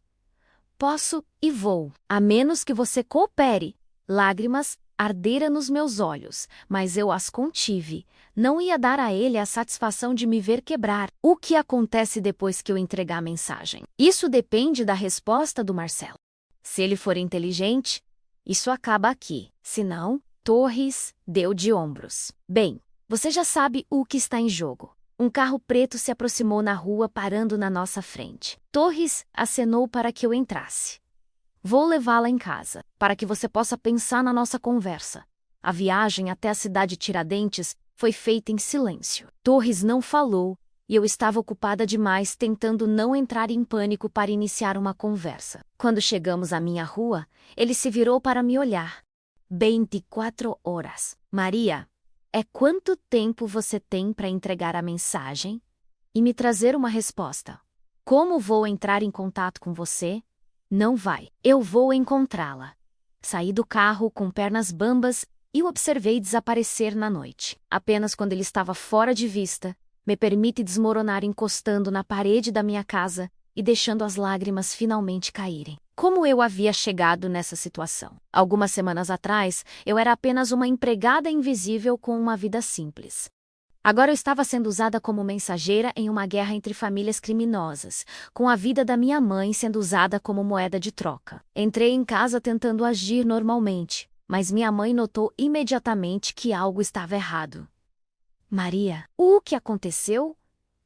Posso e vou, a menos que você coopere. Lágrimas arderam nos meus olhos, mas eu as contive. Não ia dar a ele a satisfação de me ver quebrar. O que acontece depois que eu entregar a mensagem? Isso depende da resposta do Marcelo. Se ele for inteligente, isso acaba aqui. Se não, Torres deu de ombros. Bem, você já sabe o que está em jogo. Um carro preto se aproximou na rua, parando na nossa frente. Torres acenou para que eu entrasse. Vou levá-la em casa, para que você possa pensar na nossa conversa. A viagem até a cidade Tiradentes foi feita em silêncio. Torres não falou, e eu estava ocupada demais tentando não entrar em pânico para iniciar uma conversa. Quando chegamos à minha rua, ele se virou para me olhar. 24 horas. Maria, é quanto tempo você tem para entregar a mensagem e me trazer uma resposta? Como vou entrar em contato com você? Não vai. Eu vou encontrá-la. Saí do carro com pernas bambas e o observei desaparecer na noite. Apenas quando ele estava fora de vista, me permite desmoronar encostando na parede da minha casa e deixando as lágrimas finalmente caírem. Como eu havia chegado nessa situação? Algumas semanas atrás, eu era apenas uma empregada invisível com uma vida simples. Agora eu estava sendo usada como mensageira em uma guerra entre famílias criminosas, com a vida da minha mãe sendo usada como moeda de troca. Entrei em casa tentando agir normalmente, mas minha mãe notou imediatamente que algo estava errado. Maria, o que aconteceu?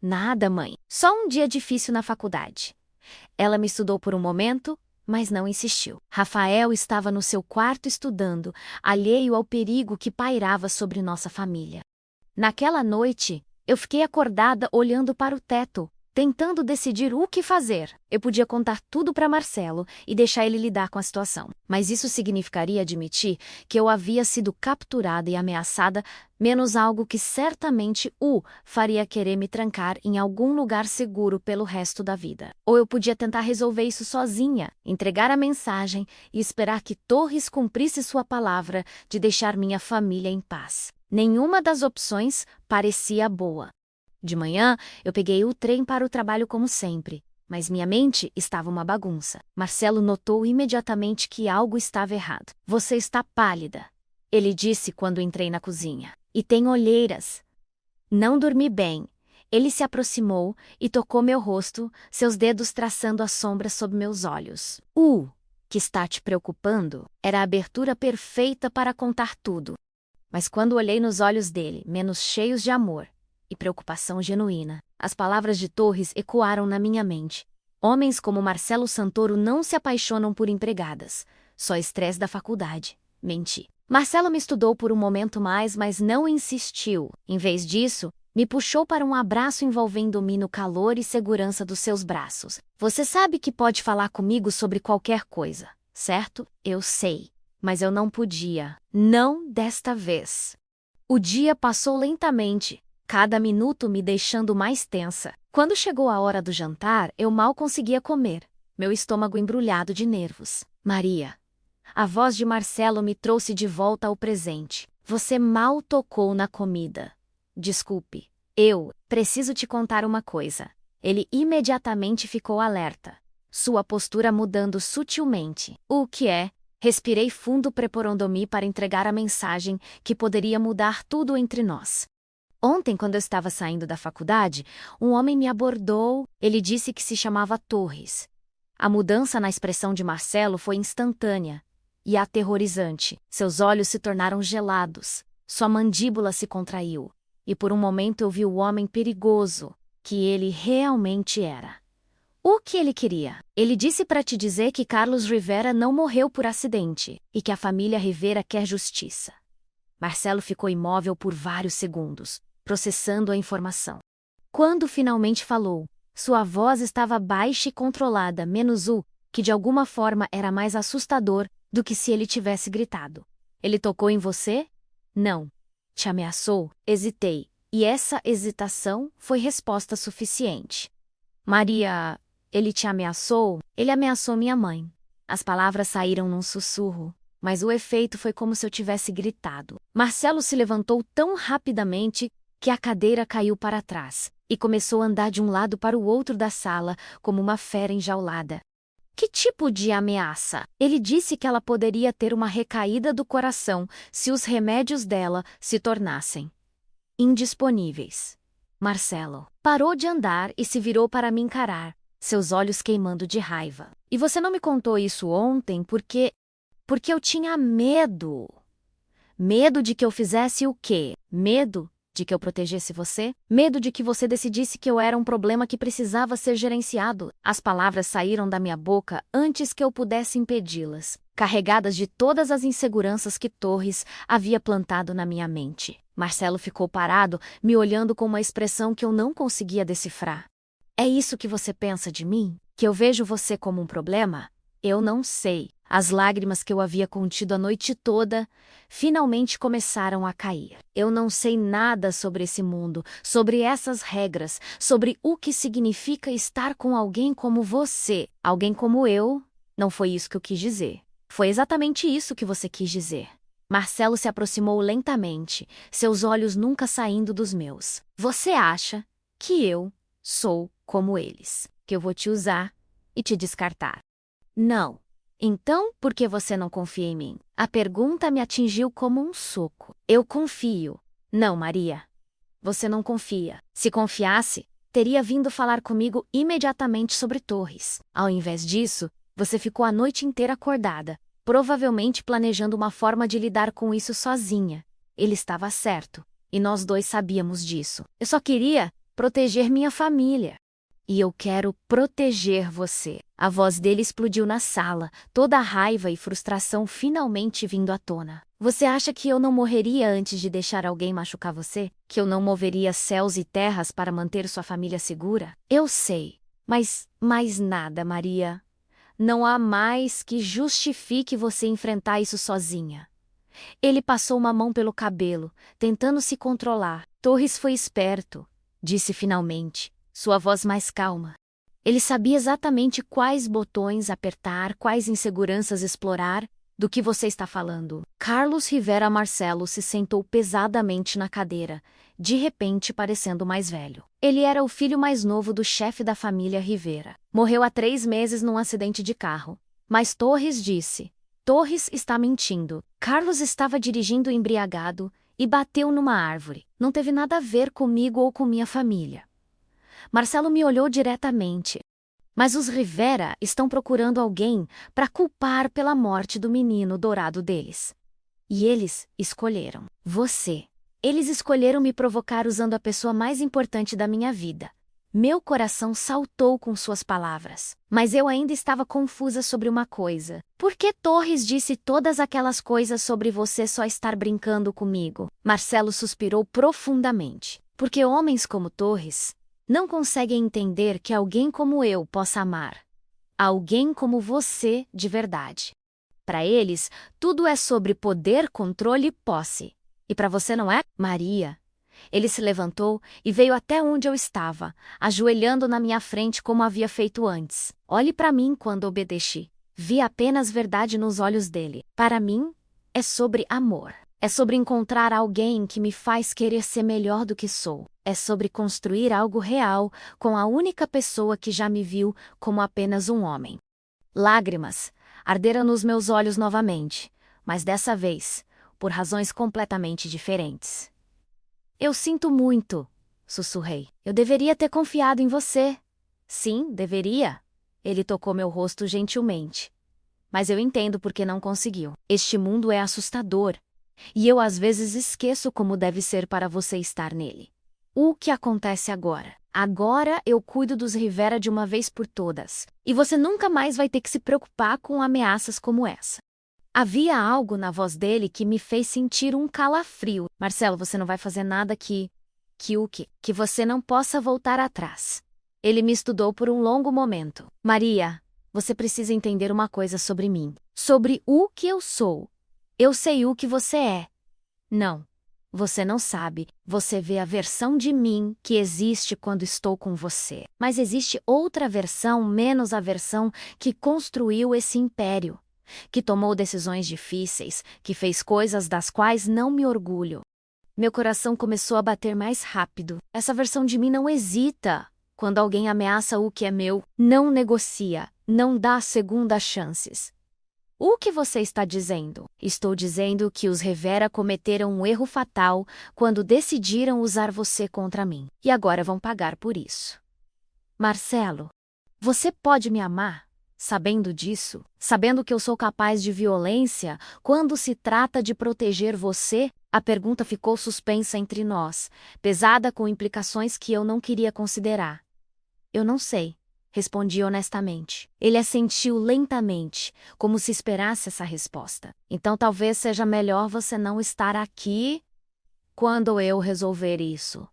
Nada, mãe. Só um dia difícil na faculdade. Ela me estudou por um momento, mas não insistiu. Rafael estava no seu quarto estudando, alheio ao perigo que pairava sobre nossa família. Naquela noite, eu fiquei acordada olhando para o teto, tentando decidir o que fazer. Eu podia contar tudo para Marcelo e deixar ele lidar com a situação, mas isso significaria admitir que eu havia sido capturada e ameaçada, menos algo que certamente o faria querer me trancar em algum lugar seguro pelo resto da vida. Ou eu podia tentar resolver isso sozinha, entregar a mensagem e esperar que Torres cumprisse sua palavra de deixar minha família em paz. Nenhuma das opções parecia boa. De manhã, eu peguei o trem para o trabalho como sempre, mas minha mente estava uma bagunça. Marcelo notou imediatamente que algo estava errado. Você está pálida, ele disse quando entrei na cozinha. E tem olheiras. Não dormi bem. Ele se aproximou e tocou meu rosto, seus dedos traçando a sombra sob meus olhos. Que está te preocupando? Era a abertura perfeita para contar tudo. Mas quando olhei nos olhos dele, menos cheios de amor e preocupação genuína, as palavras de Torres ecoaram na minha mente. Homens como Marcelo Santoro não se apaixonam por empregadas, só estresse da faculdade. Menti. Marcelo me estudou por um momento mais, mas não insistiu. Em vez disso, me puxou para um abraço envolvendo-me no calor e segurança dos seus braços. Você sabe que pode falar comigo sobre qualquer coisa, certo? Eu sei. Mas eu não podia. Não desta vez. O dia passou lentamente, cada minuto me deixando mais tensa. Quando chegou a hora do jantar, eu mal conseguia comer, meu estômago embrulhado de nervos. Maria. A voz de Marcelo me trouxe de volta ao presente. Você mal tocou na comida. Desculpe. Eu preciso te contar uma coisa. Ele imediatamente ficou alerta, sua postura mudando sutilmente. O que é? Respirei fundo preporondomi para entregar a mensagem que poderia mudar tudo entre nós. Ontem, quando eu estava saindo da faculdade, um homem me abordou. Ele disse que se chamava Torres. A mudança na expressão de Marcelo foi instantânea e aterrorizante. Seus olhos se tornaram gelados, sua mandíbula se contraiu, e por um momento eu vi o homem perigoso que ele realmente era. O que ele queria? Ele disse para te dizer que Carlos Rivera não morreu por acidente e que a família Rivera quer justiça. Marcelo ficou imóvel por vários segundos, processando a informação. Quando finalmente falou, sua voz estava baixa e controlada, menos o que de alguma forma era mais assustador do que se ele tivesse gritado. Ele tocou em você? Não. Te ameaçou? Hesitei, e essa hesitação foi resposta suficiente. Maria, ele te ameaçou? Ele ameaçou minha mãe. As palavras saíram num sussurro, mas o efeito foi como se eu tivesse gritado. Marcelo se levantou tão rapidamente que a cadeira caiu para trás e começou a andar de um lado para o outro da sala como uma fera enjaulada. Que tipo de ameaça? Ele disse que ela poderia ter uma recaída do coração se os remédios dela se tornassem indisponíveis. Marcelo parou de andar e se virou para me encarar, seus olhos queimando de raiva. E você não me contou isso ontem porque eu tinha medo. Medo de que eu fizesse o quê? Medo de que eu protegesse você? Medo de que você decidisse que eu era um problema que precisava ser gerenciado? As palavras saíram da minha boca antes que eu pudesse impedi-las, carregadas de todas as inseguranças que Torres havia plantado na minha mente. Marcelo ficou parado, me olhando com uma expressão que eu não conseguia decifrar. É isso que você pensa de mim? Que eu vejo você como um problema? Eu não sei. As lágrimas que eu havia contido a noite toda finalmente começaram a cair. Eu não sei nada sobre esse mundo, sobre essas regras, sobre o que significa estar com alguém como você. Alguém como eu? Não foi isso que eu quis dizer. Foi exatamente isso que você quis dizer. Marcelo se aproximou lentamente, seus olhos nunca saindo dos meus. Você acha que eu sou como eles, que eu vou te usar e te descartar? Não. Então, por que você não confia em mim? A pergunta me atingiu como um soco. Eu confio. Não, Maria. Você não confia. Se confiasse, teria vindo falar comigo imediatamente sobre Torres. Ao invés disso, você ficou a noite inteira acordada, provavelmente planejando uma forma de lidar com isso sozinha. Ele estava certo, e nós dois sabíamos disso. Eu só queria proteger minha família. E eu quero proteger você. A voz dele explodiu na sala, toda a raiva e frustração finalmente vindo à tona. Você acha que eu não morreria antes de deixar alguém machucar você? Que eu não moveria céus e terras para manter sua família segura? Eu sei, mas mais nada, Maria. Não há mais que justifique você enfrentar isso sozinha. Ele passou uma mão pelo cabelo, tentando se controlar. Torres foi esperto, disse finalmente, sua voz mais calma. Ele sabia exatamente quais botões apertar, quais inseguranças explorar, do que você está falando. Carlos Rivera Marcelo se sentou pesadamente na cadeira, de repente parecendo mais velho. Ele era o filho mais novo do chefe da família Rivera. Morreu há 3 meses num acidente de carro. Mas Torres disse: Torres está mentindo. Carlos estava dirigindo embriagado e bateu numa árvore. Não teve nada a ver comigo ou com minha família. Marcelo me olhou diretamente. Mas os Rivera estão procurando alguém para culpar pela morte do menino dourado deles. E eles escolheram você. Eles escolheram me provocar usando a pessoa mais importante da minha vida. Meu coração saltou com suas palavras. Mas eu ainda estava confusa sobre uma coisa. Por que Torres disse todas aquelas coisas sobre você só estar brincando comigo? Marcelo suspirou profundamente. Porque homens como Torres não conseguem entender que alguém como eu possa amar alguém como você de verdade. Para eles, tudo é sobre poder, controle e posse. E para você não é? Maria. Ele se levantou e veio até onde eu estava, ajoelhando na minha frente como havia feito antes. Olhe para mim quando obedeci. Vi apenas verdade nos olhos dele. Para mim, é sobre amor. É sobre encontrar alguém que me faz querer ser melhor do que sou. É sobre construir algo real com a única pessoa que já me viu como apenas um homem. Lágrimas arderam nos meus olhos novamente, mas dessa vez, por razões completamente diferentes. Eu sinto muito, sussurrei. Eu deveria ter confiado em você. Sim, deveria. Ele tocou meu rosto gentilmente. Mas eu entendo por que não conseguiu. Este mundo é assustador. E eu às vezes esqueço como deve ser para você estar nele. O que acontece agora? Agora eu cuido dos Rivera de uma vez por todas. E você nunca mais vai ter que se preocupar com ameaças como essa. Havia algo na voz dele que me fez sentir um calafrio. Marcelo, você não vai fazer nada que você não possa voltar atrás. Ele me estudou por um longo momento. Maria, você precisa entender uma coisa sobre mim. Sobre o que eu sou. Eu sei o que você é. Não. Você não sabe. Você vê a versão de mim que existe quando estou com você. Mas existe outra versão, menos a versão que construiu esse império. Que tomou decisões difíceis, que fez coisas das quais não me orgulho. Meu coração começou a bater mais rápido. Essa versão de mim não hesita. Quando alguém ameaça o que é meu, não negocia, não dá segundas chances. O que você está dizendo? Estou dizendo que os Rivera cometeram um erro fatal quando decidiram usar você contra mim. E agora vão pagar por isso. Marcelo, você pode me amar? Sabendo disso, sabendo que eu sou capaz de violência, quando se trata de proteger você, a pergunta ficou suspensa entre nós, pesada com implicações que eu não queria considerar. Eu não sei, respondi honestamente. Ele assentiu lentamente, como se esperasse essa resposta. Então talvez seja melhor você não estar aqui quando eu resolver isso.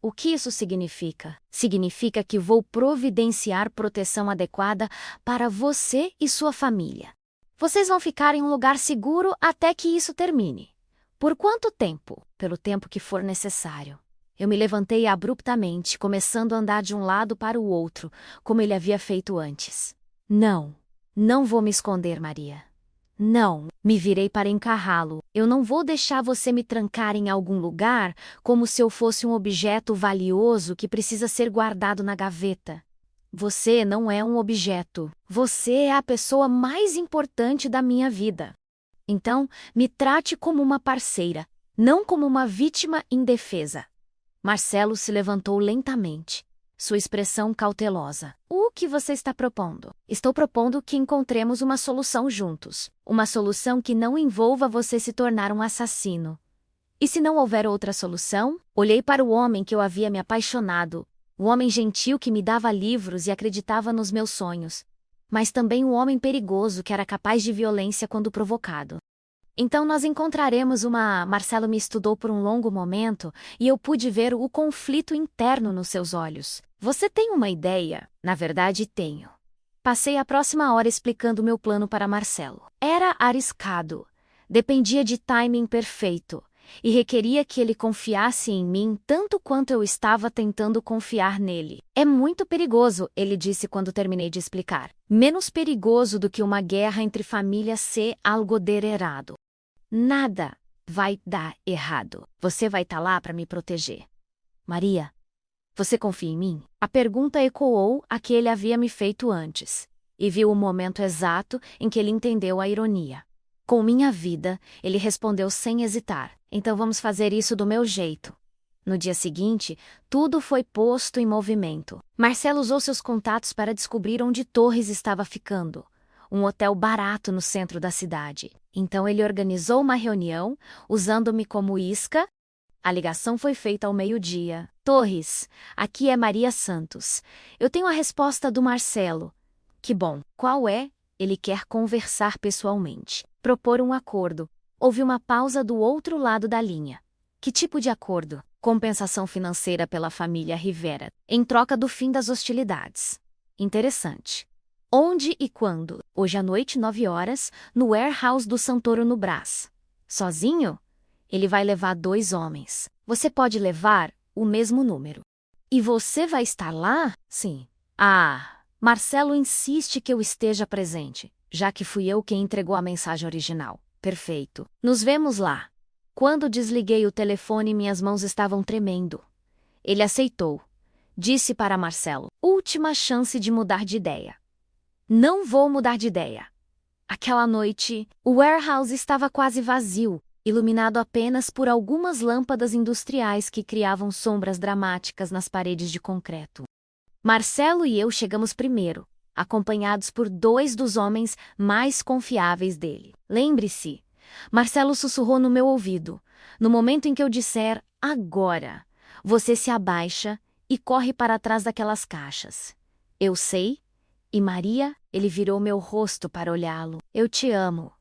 O que isso significa? Significa que vou providenciar proteção adequada para você e sua família. Vocês vão ficar em um lugar seguro até que isso termine. Por quanto tempo? Pelo tempo que for necessário. Eu me levantei abruptamente, começando a andar de um lado para o outro, como ele havia feito antes. Não vou me esconder, Maria. Não, me virei para encarrá-lo. Eu não vou deixar você me trancar em algum lugar como se eu fosse um objeto valioso que precisa ser guardado na gaveta. Você não é um objeto. Você é a pessoa mais importante da minha vida. Então, me trate como uma parceira, não como uma vítima indefesa. Marcelo se levantou lentamente, sua expressão cautelosa. O que você está propondo? Estou propondo que encontremos uma solução juntos. Uma solução que não envolva você se tornar um assassino. E se não houver outra solução? Olhei para o homem que eu havia me apaixonado, o homem gentil que me dava livros e acreditava nos meus sonhos, mas também um homem perigoso que era capaz de violência quando provocado. Então nós encontraremos uma... Marcelo me estudou por um longo momento e eu pude ver o conflito interno nos seus olhos. Você tem uma ideia? Na verdade, tenho. Passei a próxima hora explicando meu plano para Marcelo. Era arriscado, dependia de timing perfeito e requeria que ele confiasse em mim tanto quanto eu estava tentando confiar nele. É muito perigoso, ele disse quando terminei de explicar. Menos perigoso do que uma guerra entre famílias se algo der errado. Nada vai dar errado. Você vai estar lá para me proteger. Maria, você confia em mim? A pergunta ecoou a que ele havia me feito antes, e viu o momento exato em que ele entendeu a ironia. Com minha vida, ele respondeu sem hesitar. Então vamos fazer isso do meu jeito. No dia seguinte, tudo foi posto em movimento. Marcelo usou seus contatos para descobrir onde Torres estava ficando. Um hotel barato no centro da cidade. Então ele organizou uma reunião, usando-me como isca. A ligação foi feita ao meio-dia. Torres, aqui é Maria Santos. Eu tenho a resposta do Marcelo. Que bom. Qual é? Ele quer conversar pessoalmente. Propor um acordo. Houve uma pausa do outro lado da linha. Que tipo de acordo? Compensação financeira pela família Rivera, em troca do fim das hostilidades. Interessante. Onde e quando? Hoje à noite, 9 horas, no warehouse do Santoro no Brás. Sozinho? Ele vai levar 2 homens. Você pode levar o mesmo número. E você vai estar lá? Sim. Marcelo insiste que eu esteja presente, já que fui eu quem entregou a mensagem original. Perfeito. Nos vemos lá. Quando desliguei o telefone, minhas mãos estavam tremendo. Ele aceitou. Disse para Marcelo: última chance de mudar de ideia. Não vou mudar de ideia. Aquela noite, o warehouse estava quase vazio, iluminado apenas por algumas lâmpadas industriais que criavam sombras dramáticas nas paredes de concreto. Marcelo e eu chegamos primeiro, acompanhados por 2 dos homens mais confiáveis dele. Lembre-se, Marcelo sussurrou no meu ouvido. No momento em que eu disser agora, você se abaixa e corre para trás daquelas caixas. Eu sei. E Maria, ele virou meu rosto para olhá-lo. Eu te amo.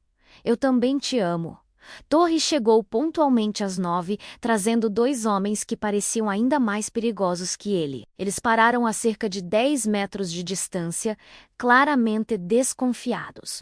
Eu também te amo. Torres chegou pontualmente às 9, trazendo 2 homens que pareciam ainda mais perigosos que ele. Eles pararam a cerca de 10 metros de distância, claramente desconfiados.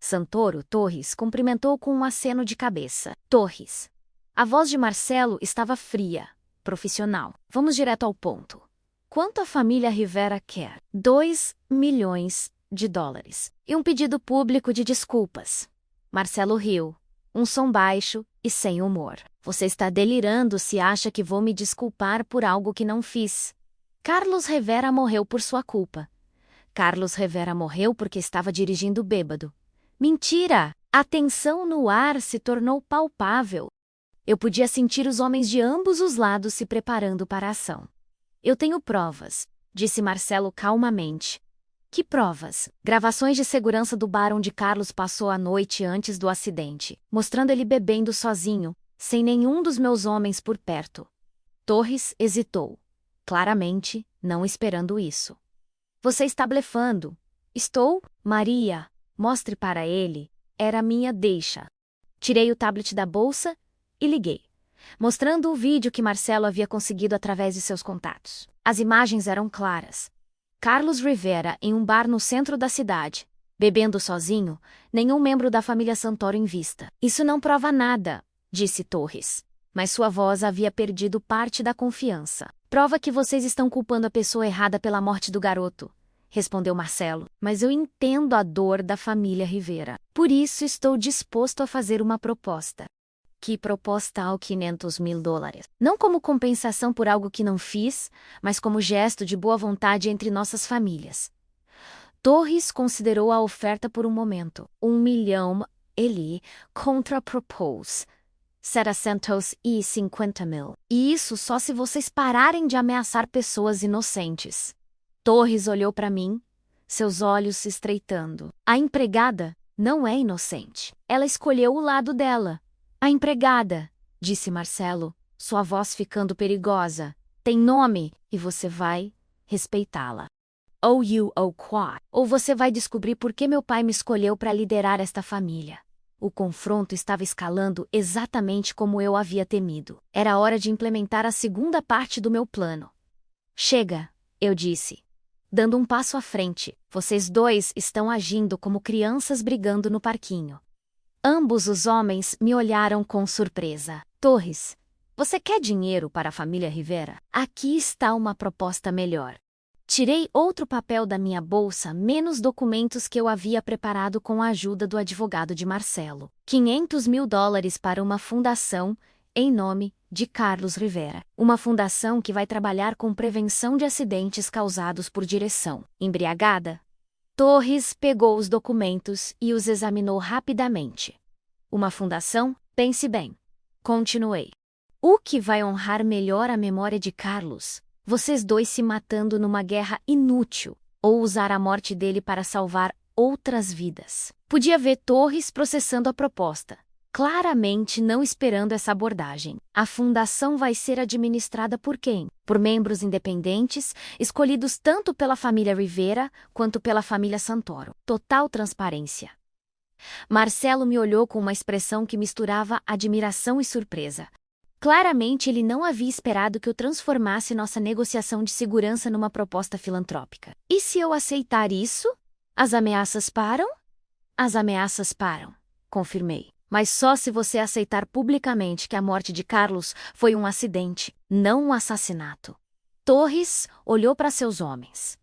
Santoro, Torres, cumprimentou com um aceno de cabeça. Torres. A voz de Marcelo estava fria, profissional. Vamos direto ao ponto. Quanto a família Rivera quer? 2 milhões de dólares. E um pedido público de desculpas. Marcelo riu. Um som baixo e sem humor. Você está delirando se acha que vou me desculpar por algo que não fiz. Carlos Rivera morreu por sua culpa. Carlos Rivera morreu porque estava dirigindo bêbado. Mentira! A tensão no ar se tornou palpável. Eu podia sentir os homens de ambos os lados se preparando para a ação. Eu tenho provas, disse Marcelo calmamente. Que provas? Gravações de segurança do bar onde Carlos passou a noite antes do acidente, mostrando ele bebendo sozinho, sem nenhum dos meus homens por perto. Torres hesitou, claramente não esperando isso. Você está blefando. Estou? Maria, mostre para ele. Era minha deixa. Tirei o tablet da bolsa e liguei, mostrando o vídeo que Marcelo havia conseguido através de seus contatos. As imagens eram claras. Carlos Rivera em um bar no centro da cidade, bebendo sozinho, nenhum membro da família Santoro em vista. Isso não prova nada, disse Torres. Mas sua voz havia perdido parte da confiança. Prova que vocês estão culpando a pessoa errada pela morte do garoto, respondeu Marcelo. Mas eu entendo a dor da família Rivera. Por isso estou disposto a fazer uma proposta. Que proposta ao 500 mil dólares? Não como compensação por algo que não fiz, mas como gesto de boa vontade entre nossas famílias. Torres considerou a oferta por um momento. 1 milhão, ele contra-propôs. 750 mil. E isso só se vocês pararem de ameaçar pessoas inocentes. Torres olhou para mim, seus olhos se estreitando. A empregada não é inocente. Ela escolheu o lado dela. A empregada, disse Marcelo, sua voz ficando perigosa, tem nome e você vai respeitá-la. Ou você vai descobrir por que meu pai me escolheu para liderar esta família. O confronto estava escalando exatamente como eu havia temido. Era hora de implementar a segunda parte do meu plano. Chega, eu disse, dando um passo à frente. Vocês 2 estão agindo como crianças brigando no parquinho. Ambos os homens me olharam com surpresa. Torres, você quer dinheiro para a família Rivera? Aqui está uma proposta melhor. Tirei outro papel da minha bolsa, menos documentos que eu havia preparado com a ajuda do advogado de Marcelo. 500 mil dólares para uma fundação, em nome de Carlos Rivera. Uma fundação que vai trabalhar com prevenção de acidentes causados por direção embriagada. Torres pegou os documentos e os examinou rapidamente. Uma fundação? Pense bem. Continuei. O que vai honrar melhor a memória de Carlos? Vocês 2 se matando numa guerra inútil, ou usar a morte dele para salvar outras vidas. Podia ver Torres processando a proposta, claramente não esperando essa abordagem. A fundação vai ser administrada por quem? Por membros independentes, escolhidos tanto pela família Rivera quanto pela família Santoro. Total transparência. Marcelo me olhou com uma expressão que misturava admiração e surpresa. Claramente ele não havia esperado que eu transformasse nossa negociação de segurança numa proposta filantrópica. E se eu aceitar isso? As ameaças param? As ameaças param, confirmei. Mas só se você aceitar publicamente que a morte de Carlos foi um acidente, não um assassinato. Torres olhou para seus homens.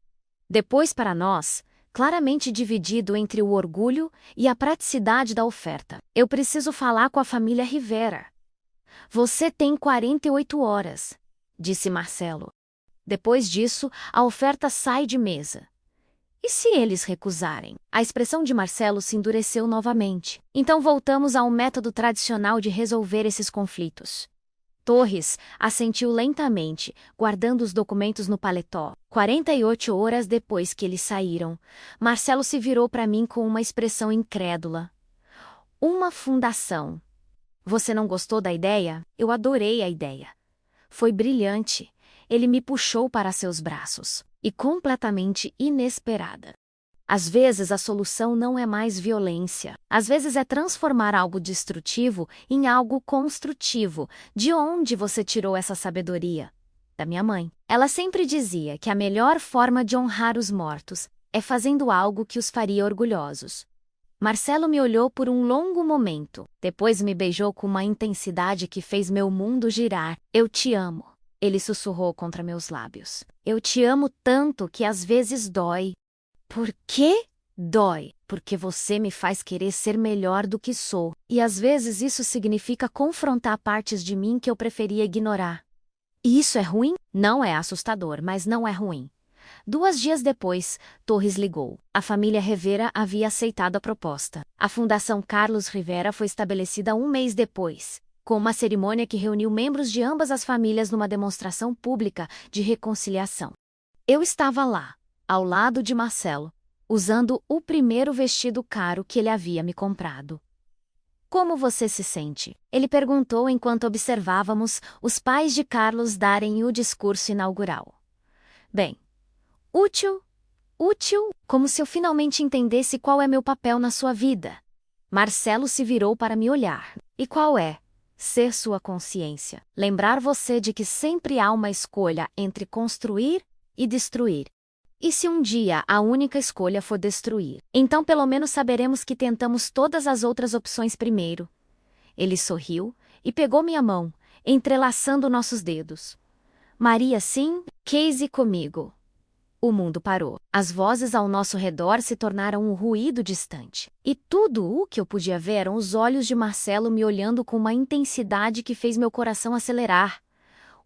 Depois para nós, claramente dividido entre o orgulho e a praticidade da oferta. Eu preciso falar com a família Rivera. Você tem 48 horas, disse Marcelo. Depois disso, a oferta sai de mesa. E se eles recusarem? A expressão de Marcelo se endureceu novamente. Então voltamos a um método tradicional de resolver esses conflitos. Torres assentiu lentamente, guardando os documentos no paletó. 48 horas depois que eles saíram, Marcelo se virou para mim com uma expressão incrédula. Uma fundação. Você não gostou da ideia? Eu adorei a ideia. Foi brilhante. Ele me puxou para seus braços. E completamente inesperada. Às vezes a solução não é mais violência. Às vezes é transformar algo destrutivo em algo construtivo. De onde você tirou essa sabedoria? Da minha mãe. Ela sempre dizia que a melhor forma de honrar os mortos é fazendo algo que os faria orgulhosos. Marcelo me olhou por um longo momento. Depois me beijou com uma intensidade que fez meu mundo girar. Eu te amo. Ele sussurrou contra meus lábios. Eu te amo tanto que às vezes dói. Por quê? Dói, porque você me faz querer ser melhor do que sou. E às vezes isso significa confrontar partes de mim que eu preferia ignorar. E isso é ruim? Não é assustador, mas não é ruim. 2 dias depois, Torres ligou. A família Rivera havia aceitado a proposta. A Fundação Carlos Rivera foi estabelecida 1 mês depois, com uma cerimônia que reuniu membros de ambas as famílias numa demonstração pública de reconciliação. Eu estava lá, ao lado de Marcelo, usando o primeiro vestido caro que ele havia me comprado. Como você se sente? Ele perguntou enquanto observávamos os pais de Carlos darem o discurso inaugural. Bem, útil, como se eu finalmente entendesse qual é meu papel na sua vida. Marcelo se virou para me olhar. E qual é? Ser sua consciência. Lembrar você de que sempre há uma escolha entre construir e destruir. E se um dia a única escolha for destruir, então pelo menos saberemos que tentamos todas as outras opções primeiro. Ele sorriu e pegou minha mão, entrelaçando nossos dedos. Maria sim, Casey comigo. O mundo parou. As vozes ao nosso redor se tornaram um ruído distante. E tudo o que eu podia ver eram os olhos de Marcelo me olhando com uma intensidade que fez meu coração acelerar.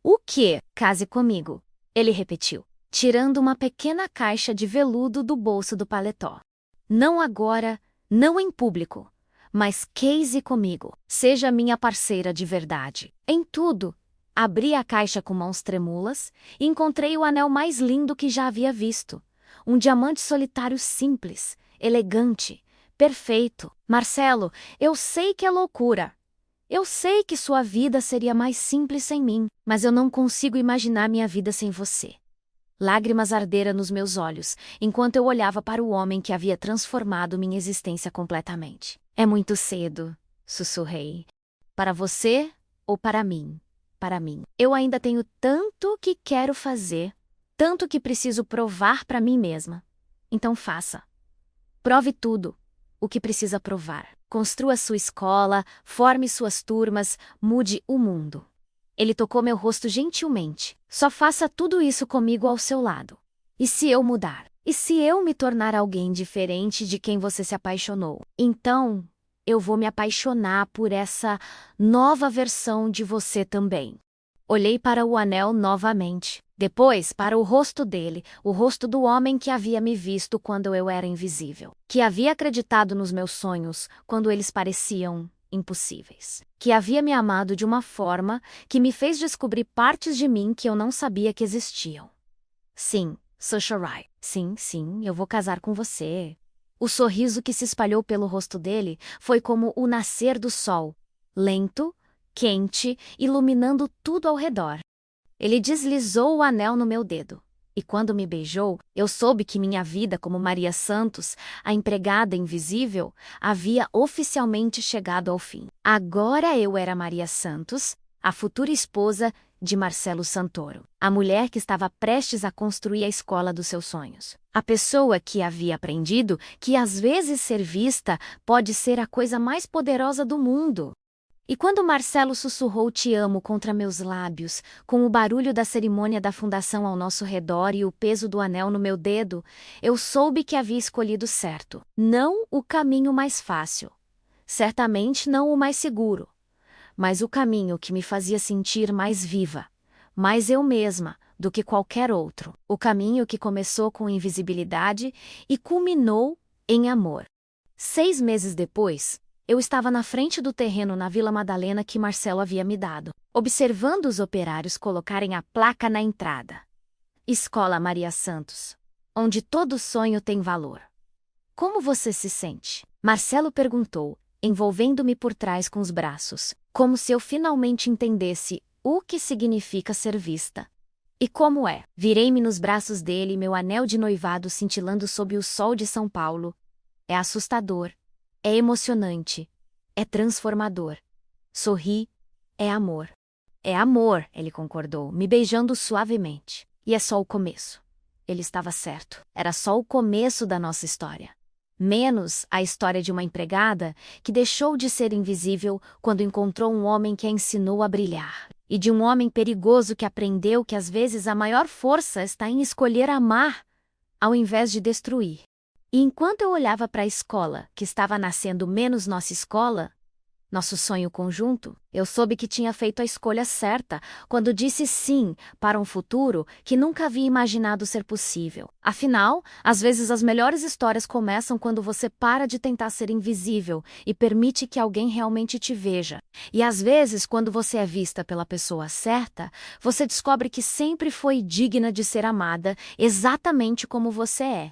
O quê? Case comigo. Ele repetiu, tirando uma pequena caixa de veludo do bolso do paletó. Não agora, não em público, mas case comigo. Seja minha parceira de verdade. Em tudo. Abri a caixa com mãos trêmulas e encontrei o anel mais lindo que já havia visto. Um diamante solitário simples, elegante, perfeito. Marcelo, eu sei que é loucura. Eu sei que sua vida seria mais simples sem mim, mas eu não consigo imaginar minha vida sem você. Lágrimas arderam nos meus olhos, enquanto eu olhava para o homem que havia transformado minha existência completamente. É muito cedo, sussurrei. Para você ou para mim? Para mim. Eu ainda tenho tanto que quero fazer, tanto que preciso provar para mim mesma. Então faça. Prove tudo o que precisa provar. Construa sua escola, forme suas turmas, mude o mundo. Ele tocou meu rosto gentilmente. Só faça tudo isso comigo ao seu lado. E se eu mudar? E se eu me tornar alguém diferente de quem você se apaixonou? Então, eu vou me apaixonar por essa nova versão de você também. Olhei para o anel novamente. Depois, para o rosto dele, o rosto do homem que havia me visto quando eu era invisível. Que havia acreditado nos meus sonhos quando eles pareciam impossíveis. Que havia me amado de uma forma que me fez descobrir partes de mim que eu não sabia que existiam. Sim, Saoirse. Sim, eu vou casar com você. O sorriso que se espalhou pelo rosto dele foi como o nascer do sol, lento, quente, iluminando tudo ao redor. Ele deslizou o anel no meu dedo. E quando me beijou, eu soube que minha vida como Maria Santos, a empregada invisível, havia oficialmente chegado ao fim. Agora eu era Maria Santos, a futura esposa de Marcelo Santoro, a mulher que estava prestes a construir a escola dos seus sonhos. A pessoa que havia aprendido que às vezes ser vista pode ser a coisa mais poderosa do mundo. E quando Marcelo sussurrou "te amo" contra meus lábios, com o barulho da cerimônia da fundação ao nosso redor e o peso do anel no meu dedo, eu soube que havia escolhido certo. Não o caminho mais fácil. Certamente não o mais seguro. Mas o caminho que me fazia sentir mais viva, mais eu mesma, do que qualquer outro. O caminho que começou com invisibilidade e culminou em amor. 6 meses depois, eu estava na frente do terreno na Vila Madalena que Marcelo havia me dado, observando os operários colocarem a placa na entrada. Escola Maria Santos, onde todo sonho tem valor. Como você se sente? Marcelo perguntou, envolvendo-me por trás com os braços, como se eu finalmente entendesse o que significa ser vista. E como é? Virei-me nos braços dele, meu anel de noivado cintilando sob o sol de São Paulo. É assustador. É emocionante. É transformador. Sorri. É amor. É amor, ele concordou, me beijando suavemente. E é só o começo. Ele estava certo. Era só o começo da nossa história. Menos a história de uma empregada que deixou de ser invisível quando encontrou um homem que a ensinou a brilhar. E de um homem perigoso que aprendeu que às vezes a maior força está em escolher amar, ao invés de destruir. E enquanto eu olhava para a escola, que estava nascendo menos nossa escola, nosso sonho conjunto, eu soube que tinha feito a escolha certa quando disse sim para um futuro que nunca havia imaginado ser possível. Afinal, às vezes as melhores histórias começam quando você para de tentar ser invisível e permite que alguém realmente te veja. E às vezes, quando você é vista pela pessoa certa, você descobre que sempre foi digna de ser amada exatamente como você é.